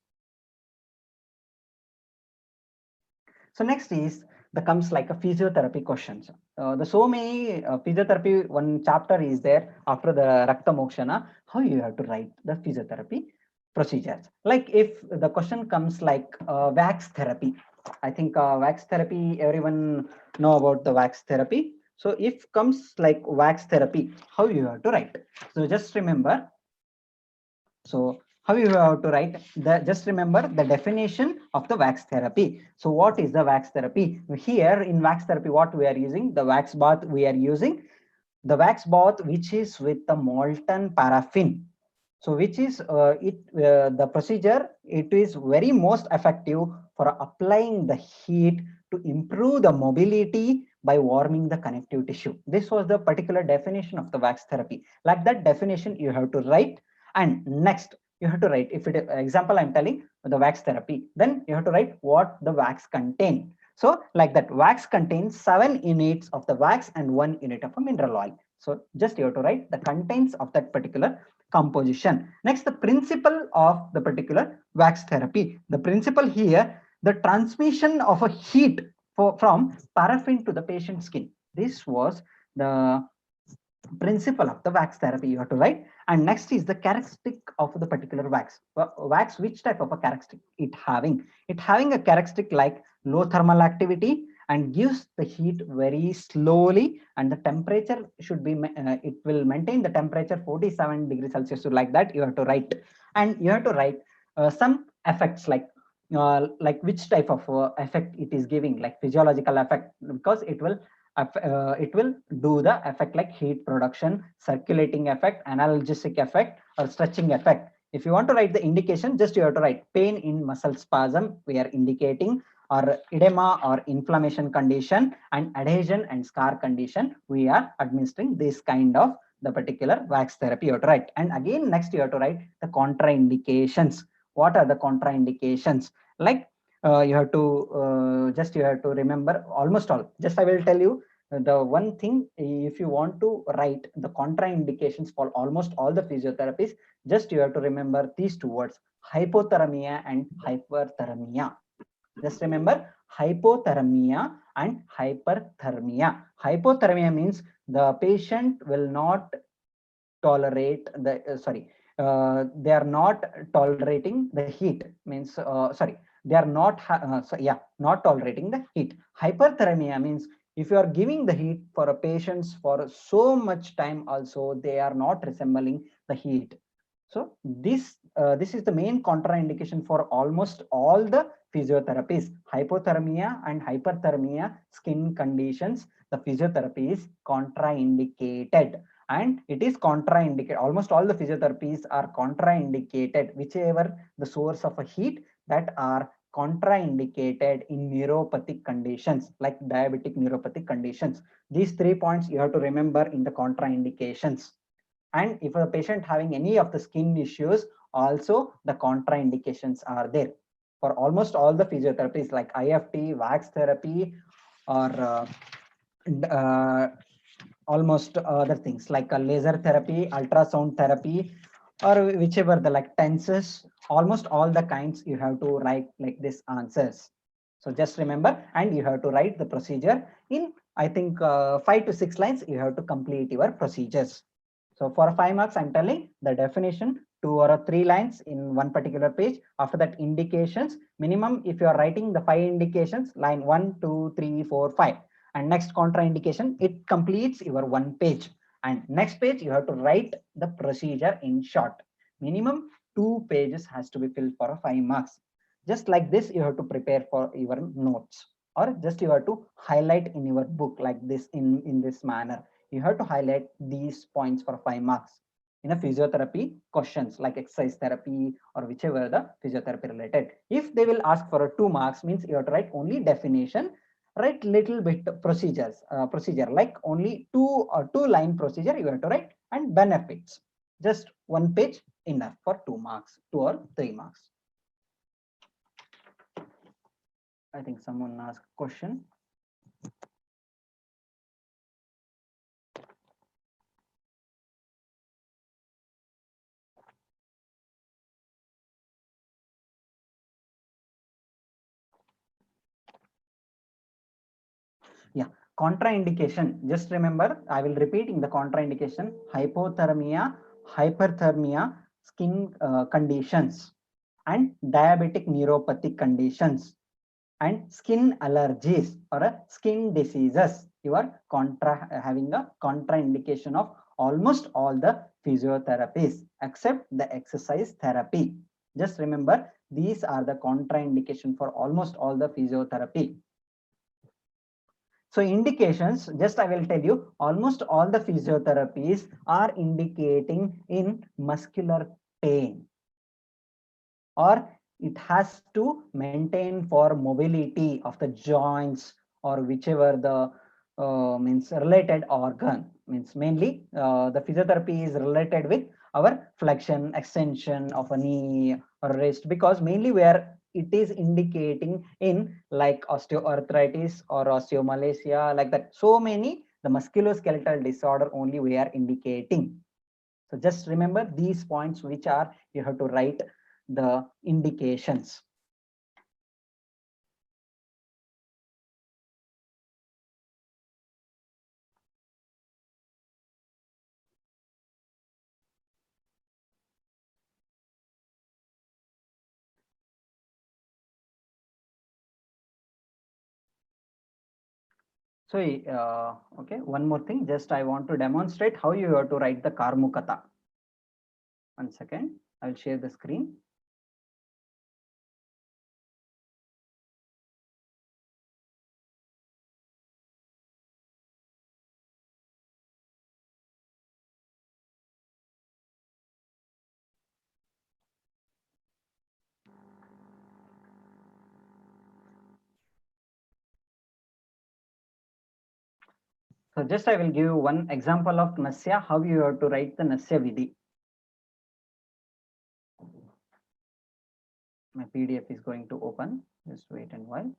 So next is the comes like a physiotherapy questions. The so many physiotherapy one chapter is there after the Rakta Mokshana, how you have to write the physiotherapy procedures. Like if the question comes like wax therapy, I think wax therapy, everyone know about the wax therapy. So if comes like wax therapy, how you have to write? So just remember. So how you have to write just remember the definition of the wax therapy. So what is the wax therapy? Here in wax therapy, what we are using, the wax bath we are using, the wax bath which is with the molten paraffin. So which is the procedure, it is very most effective for applying the heat to improve the mobility by warming the connective tissue. This was the particular definition of the wax therapy. Like that definition you have to write. And next you have to write, if it example I'm telling the wax therapy, then you have to write what the wax contain. So like that wax contains 7 units of the wax and 1 unit of a mineral oil. So just you have to write the contents of that particular composition. Next, the principle of the particular wax therapy. The principle here, the transmission of a heat from paraffin to the patient's skin. This was the principle of the wax therapy you have to write. And next is the characteristic of the particular wax. Wax, which type of a characteristic it having? It having a characteristic like low thermal activity and gives the heat very slowly, and the temperature should be it will maintain the temperature 47 degrees Celsius. So like that you have to write. And you have to write some effects like which type of effect it is giving, like physiological effect, because it will do the effect like heat production, circulating effect, analgesic effect, or stretching effect. If you want to write the indication, just you have to write pain in muscle spasm we are indicating, or edema or inflammation condition, and adhesion and scar condition we are administering this kind of the particular wax therapy you have to write. And again next you have to write the contraindications. What are the contraindications? Like you have to just you have to remember almost all. Just I will tell you the one thing, if you want to write the contraindications for almost all the physiotherapies, just you have to remember these 2 words, hypothermia and hyperthermia. Just remember hypothermia and hyperthermia. Hypothermia means the patient will not tolerate the they are not tolerating the heat, means they are not not tolerating the heat. Hyperthermia means if you are giving the heat for a patients for so much time, also they are not resembling the heat. So this is the main contraindication for almost all the physiotherapies. Hypothermia and hyperthermia skin conditions, the physiotherapy is contraindicated. And it is contraindicated. Almost all the physiotherapies are contraindicated, whichever the source of a heat that are contraindicated in neuropathic conditions like diabetic neuropathic conditions. These 3 points you have to remember in the contraindications. And if a patient having any of the skin issues, also the contraindications are there for almost all the physiotherapies like IFT, wax therapy, or almost other things like a laser therapy, ultrasound therapy, or whichever the like tenses, almost all the kinds you have to write like this answers. So just remember, and you have to write the procedure in, I think 5 to 6 lines. You have to complete your procedures. So for 5 marks, I'm telling the definition, 2 or 3 lines in one particular page. After that, indications minimum. If you are writing the 5 indications, line 1, 2, 3, 4, 5. And next contraindication, it completes your 1 page. And next page, you have to write the procedure in short. Minimum 2 pages has to be filled for 5 marks. Just like this, you have to prepare for your notes, or just you have to highlight in your book like this in this manner. You have to highlight these points for 5 marks in a physiotherapy questions like exercise therapy or whichever the physiotherapy related. If they will ask for a 2 marks, means you have to write only definition, write little bit procedures, procedure like only 2 line procedure you have to write, and benefits. Just 1 page enough for 2 marks, 2 or 3 marks. I think someone asked question. Yeah, contraindication. Just remember, I will repeat in the contraindication: hypothermia, hyperthermia, skin conditions, and diabetic neuropathic conditions, and skin allergies or skin diseases. You are having a contraindication of almost all the physiotherapies except the exercise therapy. Just remember, these are the contraindication for almost all the physiotherapy. So indications, just I will tell you, almost all the physiotherapies are indicating in muscular pain, or it has to maintain for mobility of the joints or whichever the means related organ. Means mainly the physiotherapy is related with our flexion, extension of a knee or wrist, because mainly where it is indicating in like osteoarthritis or osteomalacia, like that. So many the musculoskeletal disorder only we are indicating. So just remember these points which are you have to write the indications. So okay, one more thing, just I want to demonstrate how you have to write the Karmukata. 1 second, I'll share the screen. So just I will give you one example of Nasya, how you have to write the Nasya Vidhi. My PDF is going to open, just wait and while.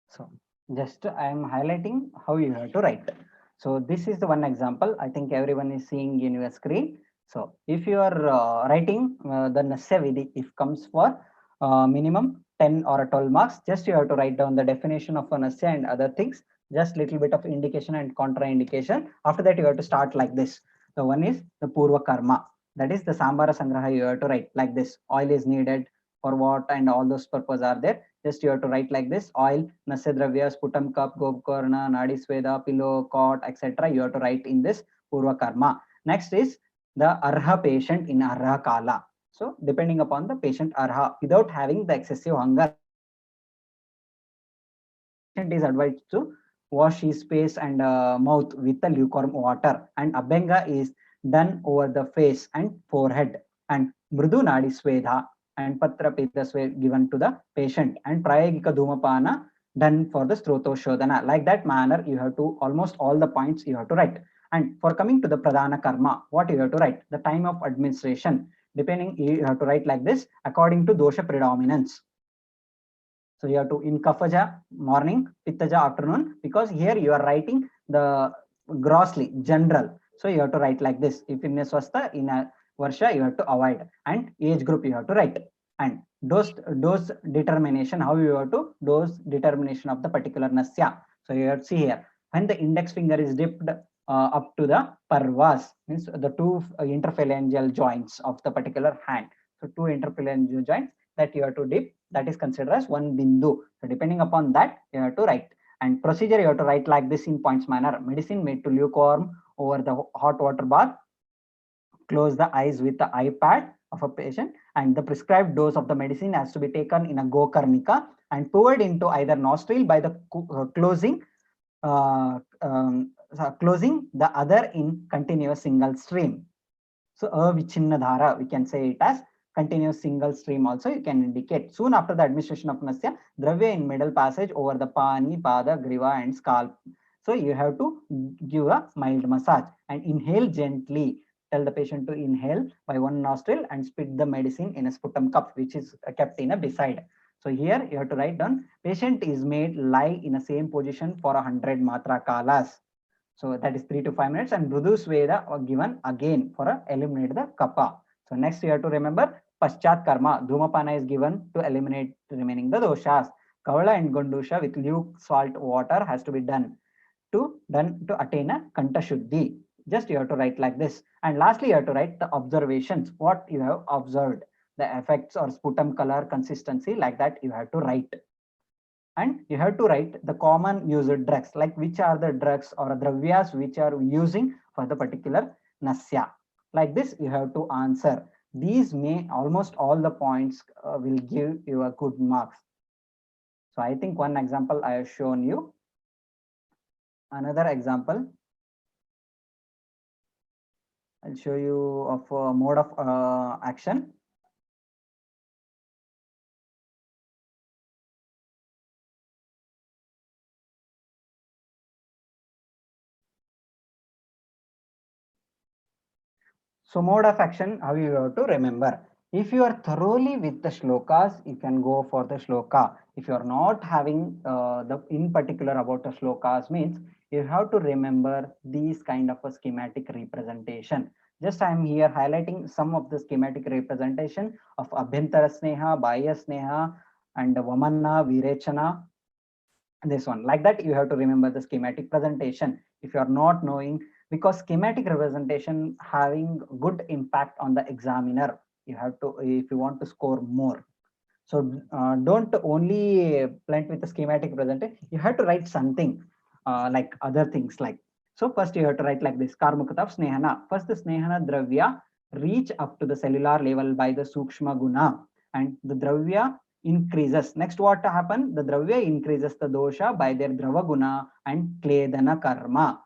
So just I am highlighting how you have to write. So this is the one example. I think everyone is seeing in your screen. So if you are writing the Nasya Vidhi, if comes for minimum 10 or 12 marks, just you have to write down the definition of a Nasya and other things, just little bit of indication and contraindication. After that, you have to start like this. The one is the Purva Karma. That is the Sambara Sangraha you have to write like this. Oil is needed for what and all those purposes are there. Just you have to write like this: oil, Nasya Dravya, Sputam Cup, Gopkarna, Nadi Sweda, pillow, cot, etc. You have to write in this Purva Karma. Next is the Arha patient in Arha Kala. So depending upon the patient Arha, without having the excessive hunger, patient is advised to wash his face and mouth with the lukewarm water, and Abhyanga is done over the face and forehead, and Mrudu Nadi Swedha and Patra Pita Swed given to the patient, and Prayagika Dhumapana done for the Strotoshodhana. Like that manner, you have to almost all the points you have to write. And for coming to the Pradhana Karma, what you have to write? The time of administration, depending, you have to write like this according to dosha predominance. So you have to in Kafaja morning, Pittaja afternoon, because here you are writing the grossly general. So you have to write like this. If in a Swastha, in a Varsha, you have to avoid, and age group you have to write. And dose determination, how you have to dose determination of the particular Nasya. So you have to see here, when the index finger is dipped up to the parvas, means the two interphalangeal joints of the particular hand. So two interphalangeal joints that you have to dip, that is considered as one bindu. So depending upon that, you have to write. And procedure you have to write like this in points manner. Medicine made to lukewarm over the hot water bath. Close the eyes with the eye pad of a patient, and the prescribed dose of the medicine has to be taken in a Gokarnika and poured into either nostril by the closing the other in continuous single stream. So avichinna dhara, we can say it as continuous single stream also you can indicate. Soon after the administration of Nasya, Dravya in middle passage over the Pani, Pada, Griva and scalp. So you have to give a mild massage and inhale gently. Tell the patient to inhale by one nostril and spit the medicine in a sputum cup, which is kept in a beside. So here you have to write down, patient is made lie in the same position for 100 matra kalas. So that is 3 to 5 minutes, and Mrudu Sweda are given again for eliminate the kappa. So next you have to remember Paschat Karma. Dhumapana is given to eliminate the remaining the doshas. Kavala and Gondusha with luke salt water has to be done to attain a Kanta Shuddhi. Just you have to write like this. And lastly, you have to write the observations, what you have observed, the effects or sputum color, consistency, like that you have to write. And you have to write the common used drugs, like which are the drugs or dravyas which are using for the particular Nasya. Like this, you have to answer. These may almost all the points will give you a good marks. So I think one example I have shown you. Another example, I'll show you of a mode of action. So mode of action, how you have to remember. If you are thoroughly with the shlokas, you can go for the shloka. If you are not having the in particular about the shlokas, means you have to remember these kind of a schematic representation. Just I am here highlighting some of the schematic representation of Abhyantara Sneha, Bahya Sneha, and Vamana, Virechana. This one, like that you have to remember the schematic presentation. If you are not knowing, because schematic representation having good impact on the examiner, you have to, if you want to score more. So don't only blend with the schematic presentation, you have to write something like other things like. So first you have to write like this, Karmukata of Snehana. First the Snehana Dravya reach up to the cellular level by the Sukshma Guna, and the Dravya increases. Next what happen? The Dravya increases the dosha by their Drava Guna and Kledana Karma.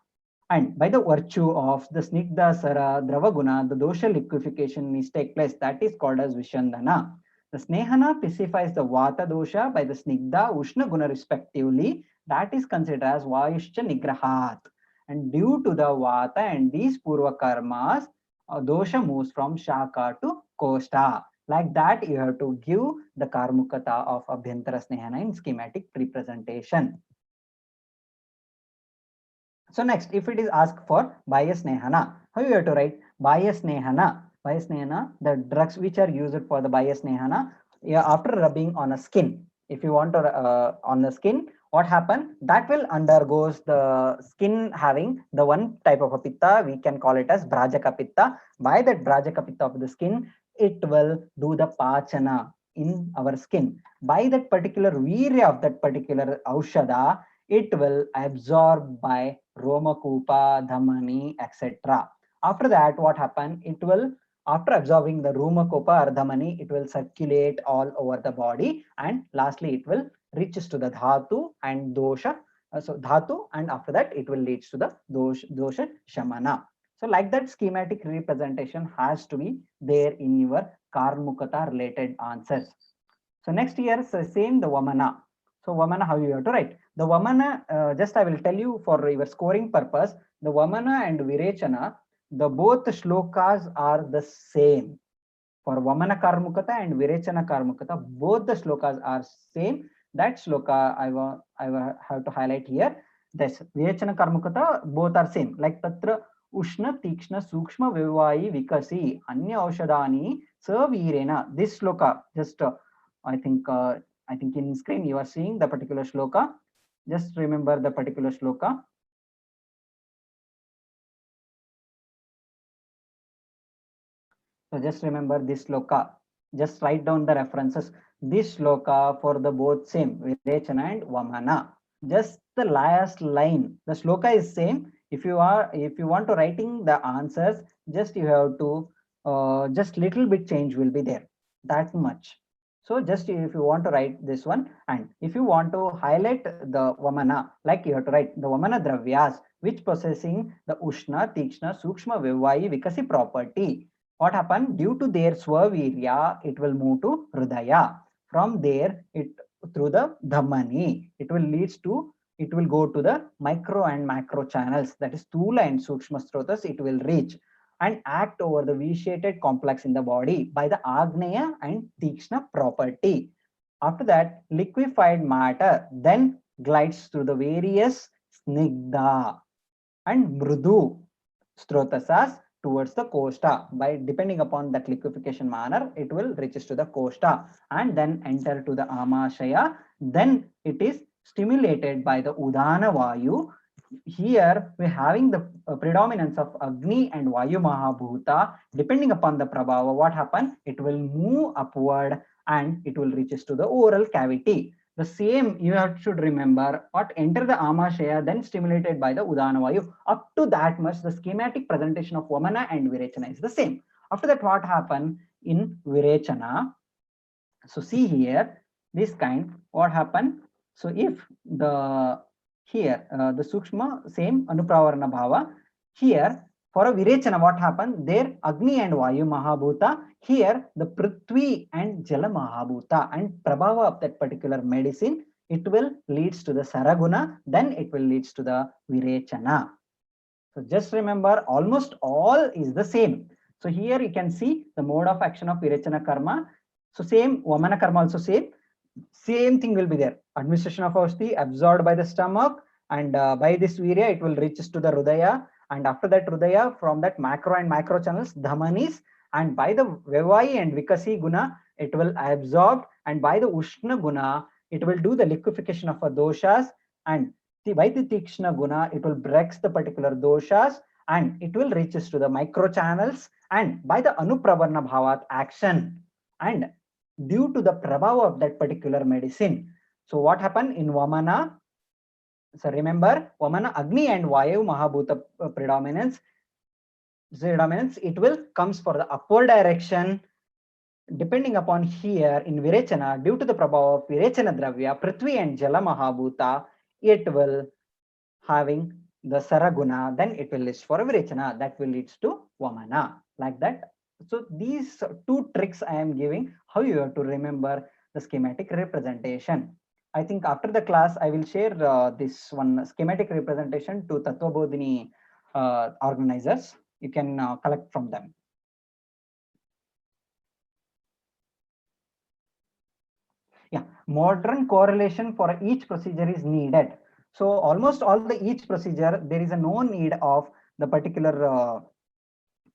And by the virtue of the Snigdha Sara Dravaguna, the dosha liquefaction is take place. That is called as Vishandana. The Snehana pacifies the Vata dosha by the Snigdha Ushna Guna respectively. That is considered as Vayushcha Nigrahat. And due to the Vata and these Purva Karmas, dosha moves from Shaka to Kosta. Like that, you have to give the Karmukata of Abhyantara Snehana in schematic representation. So next, if it is asked for Bahya Snehana, how you have to write Bahya Snehana? Bahya Snehana, the drugs which are used for the Bahya Snehana, after rubbing on a skin. If you want to on the skin, what happen? That will undergoes the skin having the one type of a pitta, we can call it as Brajaka pitta. By that Brajaka pitta of the skin, it will do the pachana in our skin. By that particular virya of that particular aushada, it will absorb by Romakupa, Dhamani, etc. After that, what happen? It will, after absorbing the Romakupa or Dhamani, it will circulate all over the body, and lastly, it will reaches to the dhatu and dosha. So dhatu, and after that, it will leads to the dosha shamana. So like that, schematic representation has to be there in your Karmukata related answers. So next year, so same the Vamana. So Vamana, how you have to write? The Vamana, just I will tell you for your scoring purpose, the Vamana and Virechana, the both shlokas are the same. For Vamana Karmukata and Virechana Karmukata, both the shlokas are same. That shloka I have to highlight here. This Virechana Karmukata, both are same. Like Tatra Ushna Tikshna Sukshma Vivai Vikasi Anya Aushadani Savirena. This shloka, just I think in screen you are seeing the particular shloka. Just remember the particular shloka. So just remember this shloka. Just write down the references. This shloka for the both same Virechana and Vamana. Just the last line. The shloka is same. If you want to writing the answers, just you have to just little bit change will be there. That much. So just if you want to write this one, and if you want to highlight the Vamana, like you have to write the Vamana Dravyas, which possessing the Ushna, Tikshna, Sukshma, Vivai, Vikasi property. What happened? Due to their Swavirya, it will move to Hridaya. From there, it through the Dhammani, it will go to the micro and macro channels, that is Thula and Sukshma Srotas, it will reach and act over the vitiated complex in the body by the Agneya and Tikshna property. After that, liquefied matter then glides through the various Snigdha and Mrudu Strotasas towards the costa. By depending upon that liquefaction manner, it will reaches to the costa and then enter to the Amashaya. Then it is stimulated by the Udana Vayu. Here we're having the predominance of Agni and Vayu Mahabhuta. Depending upon the Prabhava, what happen? It will move upward and it will reaches to the oral cavity. The same you should remember, what enter the Amashaya, then stimulated by the Udana Vayu. Up to that much, the schematic presentation of Vamana and Virechana is the same. After that, what happened in Virechana? So see here, this kind, what happened? So if the here the Sukshma, same Anupravarana Bhava. Here for a Virechana, what happened? There Agni and Vayu Mahabhuta. Here the Prithvi and Jala Mahabhuta, and Prabhava of that particular medicine, it will leads to the Saraguna, then it will leads to the Virechana. So just remember, almost all is the same. So here you can see the mode of action of Virechana Karma. So same Vamana Karma also same thing will be there. Administration of Aushti absorbed by the stomach, and by this virya it will reaches to the Hridaya, and after that Hridaya, from that macro and micro channels, Dhamanis, and by the Vivai and Vikasi Guna, it will absorb, and by the Ushna Guna, it will do the liquefaction of a doshas, and by the Tikshna Guna, it will breaks the particular doshas, and it will reaches to the micro channels, and by the Anupravarna Bhavat action, and due to the prabhava of that particular medicine. So what happened in Vamana? So remember, Vamana Agni and Vayu Mahabhuta predominance, it will comes for the upward direction. Depending upon here in Virechana, due to the prabhava of Virechana Dravya, Prithvi and Jala Mahabhuta, it will having the Saraguna, then it will list for a Virechana, that will leads to Vamana, like that. So these two tricks I am giving, how you have to remember the schematic representation. I think after the class, I will share this one schematic representation to Tattva Bodhini organizers. You can collect from them. Yeah, modern correlation for each procedure is needed. So almost all the each procedure, there is a no need of the particular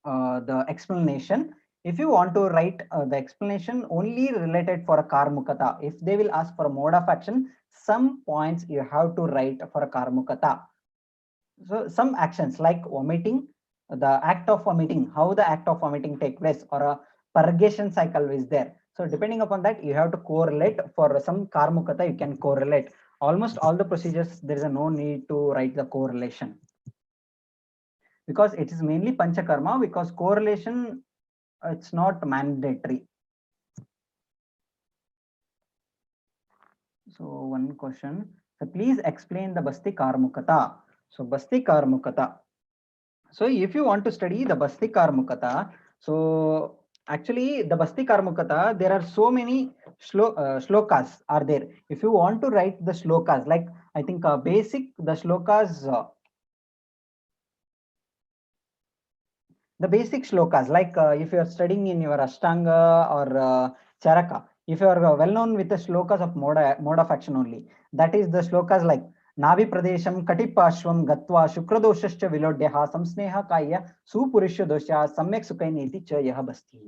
the explanation. if you want to write the explanation only related for a karmukata, if they will ask for a mode of action, some points you have to write for a karmukata. So some actions like vomiting, the act of vomiting, how the act of vomiting take place, or a purgation cycle is there. So depending upon that, you have to correlate. For some karmukata, you can correlate. Almost all the procedures, there is no need to write the correlation, because it is mainly panchakarma, because correlation, it's not mandatory. So one question, so please explain the Basti Karmukata. So Basti Karmukata. So if you want to study the Basti Karmukata, so actually the Basti Karmukata, there are so many shlokas are there. If you want to write the shlokas, like I think basic, the shlokas, the basic shlokas, like if you are studying in your Ashtanga or Charaka, if you are well known with the shlokas of mode of action only, that is the shlokas like Navi Pradesham Katipashwam Gatva Shukradoshascha Vilodyaha Samsneha Kaya Supurisha Dosha Samyak Sukainiti Cha Yaha Basti.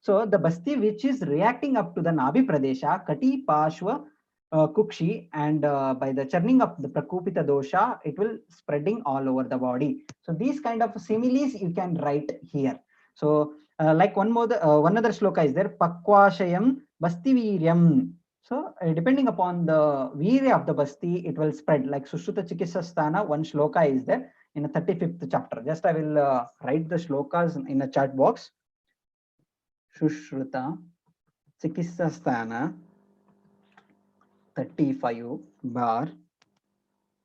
So the Basti which is reacting up to the Navi Pradesha, Kati Pashwa Kukshi, and by the churning of the Prakupita dosha, it will spreading all over the body. So these kind of similes you can write here. So like one other shloka is there, Pakvashayam Basti Viryam. So depending upon the virya of the Basti, it will spread. Like Sushruta Chikisasthana, one shloka is there in the 35th chapter. Just I will write the shlokas in a chat box. Sushruta Chikisasthana 35 bar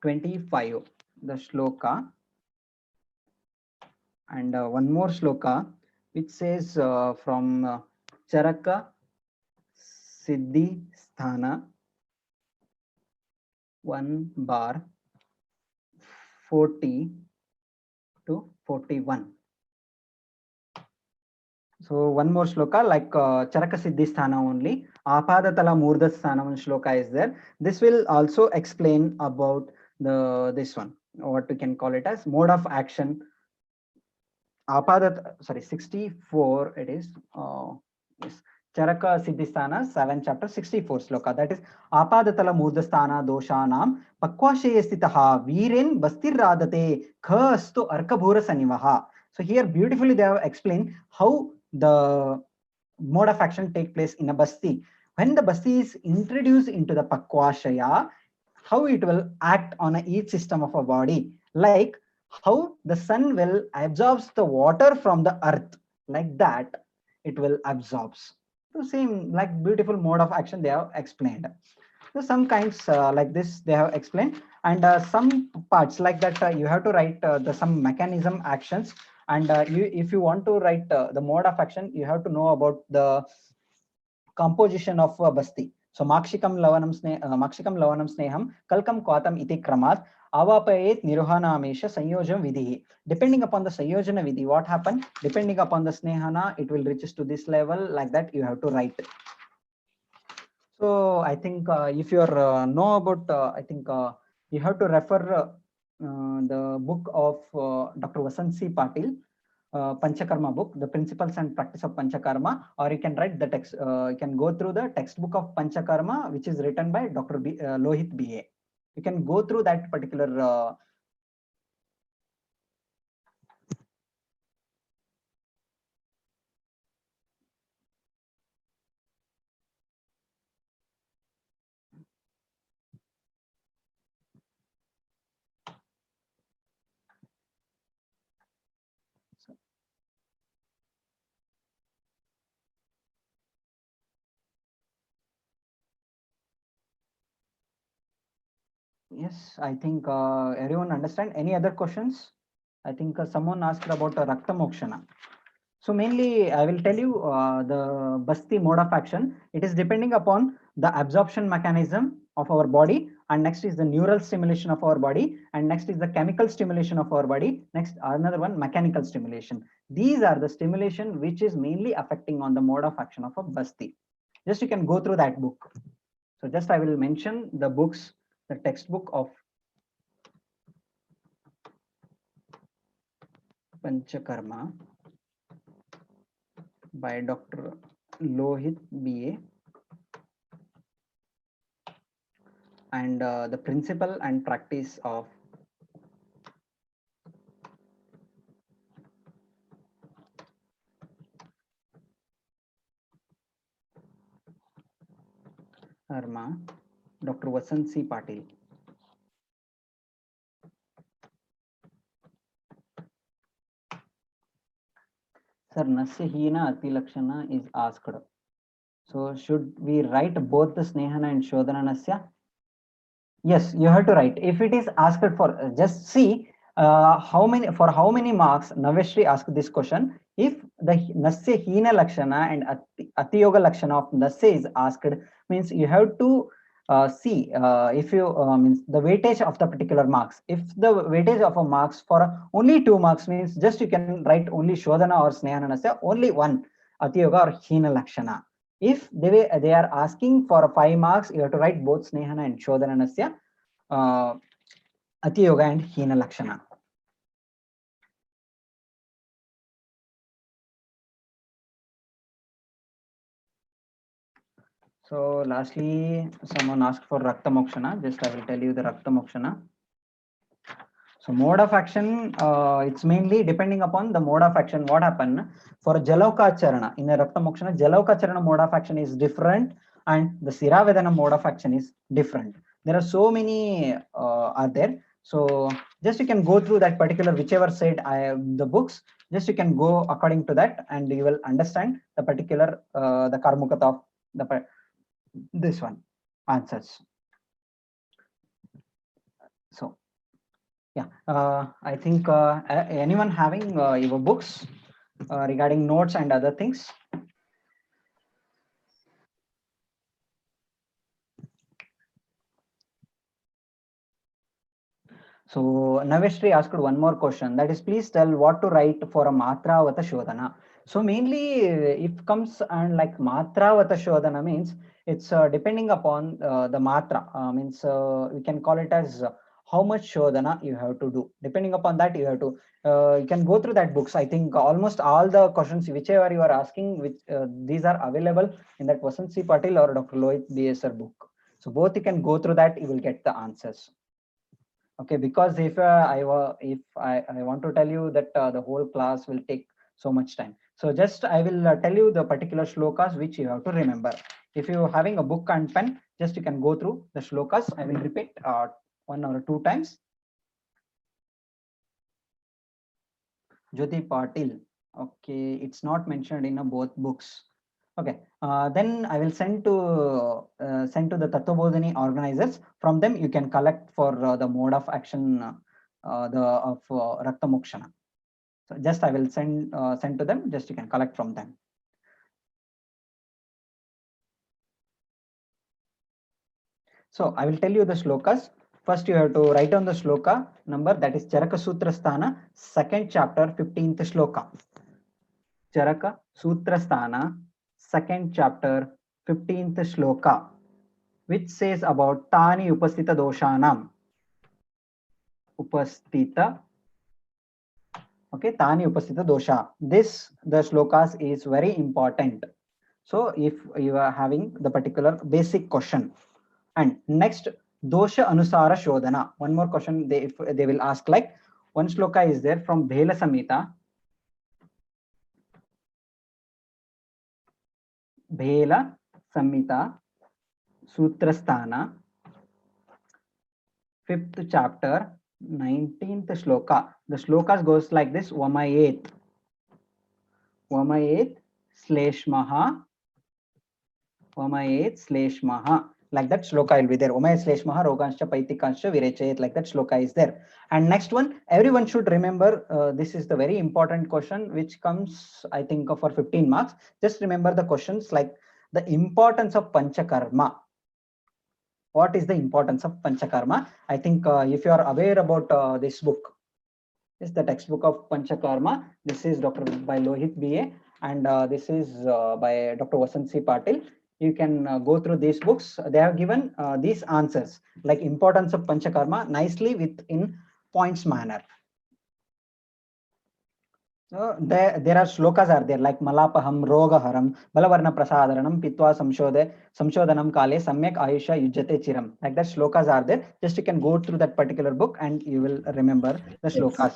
25, the shloka, and one more shloka which says from Charaka Siddhi Sthana 1 bar 40 to 41. So one more shloka like Charaka Siddhi Sthana only, Apadatala Murdha Sthana, one shloka is there. This will also explain about this one, what we can call it as mode of action. Apadat, sorry, 64 it is. Yes. Charaka Siddhisthana 7 chapter 64 sloka, that is Apadatala Murdasthana Doshanam Pakvashaya Stitaha Viren Bastir Radate Khastu Arkabhura Sanivaha. So here beautifully they have explained how the mode of action take place in a Basti. When the Basti is introduced into the Pakvashaya, how it will act on each system of a body, like how the sun will absorbs the water from the earth, like that it will absorbs. The same like beautiful mode of action they have explained. So some kinds like this they have explained, and some parts like that you have to write the some mechanism actions, and if you want to write the mode of action, you have to know about the composition of Basti. So Makshikam Lavanam Sneham Kalkam Kwatam iti kramat Avapayet Niruhanamesha Sanyojam Vidhi. Depending upon the Sayojana Vidhi, what happened? Depending upon the Snehana, it will reaches to this level, like that you have to write. So I think if you are know about, I think you have to refer the book of Dr. Vasant C. Patil, Panchakarma book, the principles and practice of Panchakarma, or you can write the text, you can go through the textbook of Panchakarma, which is written by Dr. Lohit B.A. You can go through that particular yes, I think everyone understand. Any other questions? I think someone asked about Rakta Mokshana. So mainly, I will tell you the Basti mode of action. It is depending upon the absorption mechanism of our body, and next is the neural stimulation of our body, and next is the chemical stimulation of our body. Next, another one, mechanical stimulation. These are the stimulation which is mainly affecting on the mode of action of a Basti. Just you can go through that book. So just I will mention the books, the textbook of Panchakarma, by Dr. Lohit BA, and the principle and practice of Dharma, Dr. Vasant C. Patil. Sir, Nasya Hina Ati Lakshana is asked. So should we write both the Snehana and Shodhana Nasya? Yes, you have to write. If it is asked for, just see how many marks Naveshri asked this question. If the Nasya Hina Lakshana and Atiyoga Lakshana of Nasya is asked, means you have to see if you means the weightage of the particular marks. If the weightage of a marks for only 2 marks means just you can write only Shodhana or Snehana Nasya, only one Atiyoga or Hina Lakshana. If they are asking for 5 marks, you have to write both Snehana and Shodhana Nasya, Atiyoga and Hina Lakshana. So lastly, someone asked for Rakta Mokshana. Just I will tell you the Rakta Mokshana. So mode of action, it's mainly depending upon the mode of action. What happened for Jalauka Charana in a Rakta Mokshana, Jalauka Charana mode of action is different, and the Siravedana mode of action is different. There are so many are there. So just you can go through that particular whichever side the books. Just you can go according to that, and you will understand the particular the Karmukata of the this one answers. So yeah, I think anyone having your books regarding notes and other things? So Naveshri asked one more question, that is, please tell what to write for a Matra Vata Shodhana. So mainly if comes and like Matra Vata Shodhana means it's depending upon the Matra, means we can call it as how much Shodhana you have to do. Depending upon that, you have to, you can go through that books. I think almost all the questions, whichever you are asking, which these are available in that Vasant C. Patil or Dr. Lohit BSR book. So both you can go through that, you will get the answers. Okay, because if I want to tell you that the whole class will take so much time, so just I will tell you the particular shlokas which you have to remember. If you are having a book and pen, just you can go through the shlokas. I will repeat 1 or 2 times. Jyoti Patil. Okay, it's not mentioned in both books. Okay, then I will send to the Tattvabodhini organizers. From them you can collect for the mode of action of Rakta Mokshana. So just I will send to them. Just you can collect from them. So I will tell you the shlokas. First you have to write down the shloka number, that is Charaka Sutra Sthana, 2nd chapter, 15th shloka. Charaka Sutra Sthana, 2nd chapter, 15th shloka, which says about Tani Upastita Doshanam. Upastita. Okay, Tani Upastita Dosha. This, the shlokas is very important. So if you are having the particular basic question. And next, Dosha Anusara Shodhana. One more question they will ask, like one shloka is there from Bhela Samhita. Bhela Samhita Sutrasthana, 5th chapter, 19th shloka. The shlokas goes like this: Vamayet slash maha, Vamayet slash maha. Like that shloka will be there. Vamayet slash maha roganscha paitikanscha virechayet. Like that shloka is there. And next one, everyone should remember. This is the very important question which comes, I think, for 15 marks. Just remember the questions like the importance of Panchakarma. What is the importance of Panchakarma? I think if you are aware about this book, this is the textbook of Panchakarma. This is by Lohit BA, and this is by Dr. Vasant C. Patil. You can go through these books. They have given these answers, like importance of Panchakarma, nicely in points manner. So there are shlokas are there like Malapaham, Rogaharam, Balavarna Prasadaranam, Pitwa Samshodhanam Kale, Samyak Ayusha Yujjate Chiram. Like that shlokas are there. Just you can go through that particular book and you will remember the shlokas.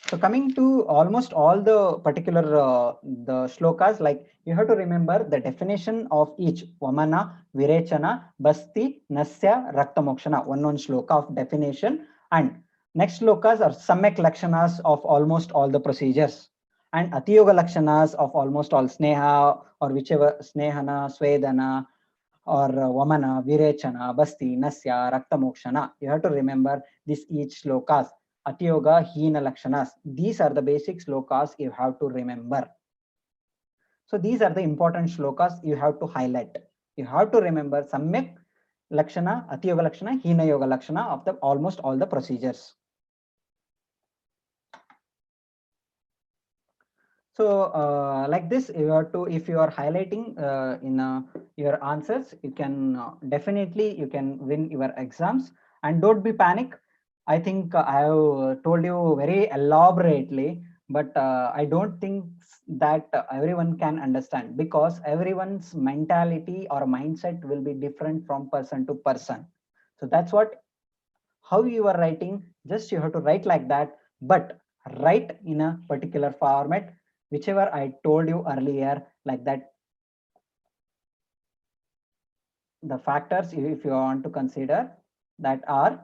So coming to almost all the particular the shlokas, like you have to remember the definition of each Vamana, Virechana, Basti, Nasya, Raktamokshana, one shloka of definition, and next shlokas are Samyak Lakshanas of almost all the procedures, and Atiyoga Lakshanas of almost all Sneha or whichever Snehana, Swedana, or Vamana, Virechana, Basti, Nasya, Raktamokshana. You have to remember this each shlokas. Atiyoga, Hina Lakshanas. These are the basic shlokas you have to remember. So these are the important shlokas you have to highlight. You have to remember Samyak Lakshana, Atiyoga Lakshana, Hina Yoga Lakshana of the almost all the procedures. So like this, you have to, if you are highlighting in your answers, you can definitely you can win your exams. And don't be panic. I think I have told you very elaborately, but I don't think that everyone can understand, because everyone's mentality or mindset will be different from person to person. So that's what, how you are writing, just you have to write like that, but write in a particular format, whichever I told you earlier, like that. The factors, if you want to consider, that are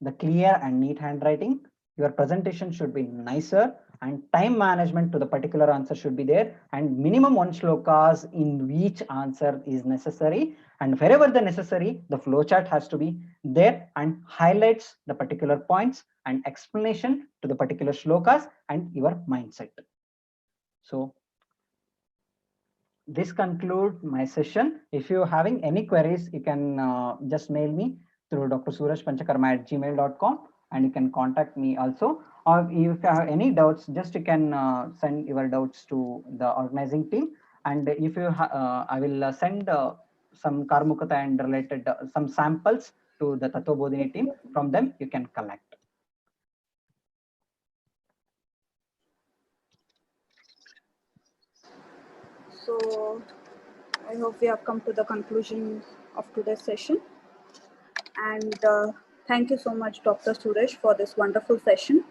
the clear and neat handwriting, your presentation should be nicer, and time management to the particular answer should be there, and minimum 1 shlokas in each answer is necessary, and wherever the necessary, the flowchart has to be there and highlights the particular points and explanation to the particular shlokas and your mindset. So this concludes my session. If you're having any queries, you can just mail me through drsurajpanchakarma@gmail.com, and you can contact me also. Or if you have any doubts, just you can send your doubts to the organizing team. And if you I will send some Karmukata and related some samples to the Tattvabodhini team. From them, you can collect. So I hope we have come to the conclusion of today's session. And thank you so much, Dr. Suresh, for this wonderful session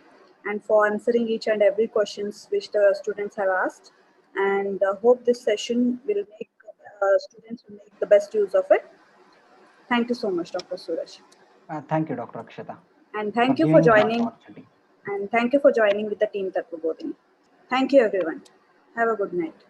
and for answering each and every questions which the students have asked. And hope this session will make students will make the best use of it. Thank you so much, Dr. Suresh. Thank you, Dr. Akshata. And thank you for joining. And thank you for joining with the team Tattvabodhini. Thank you, everyone. Have a good night.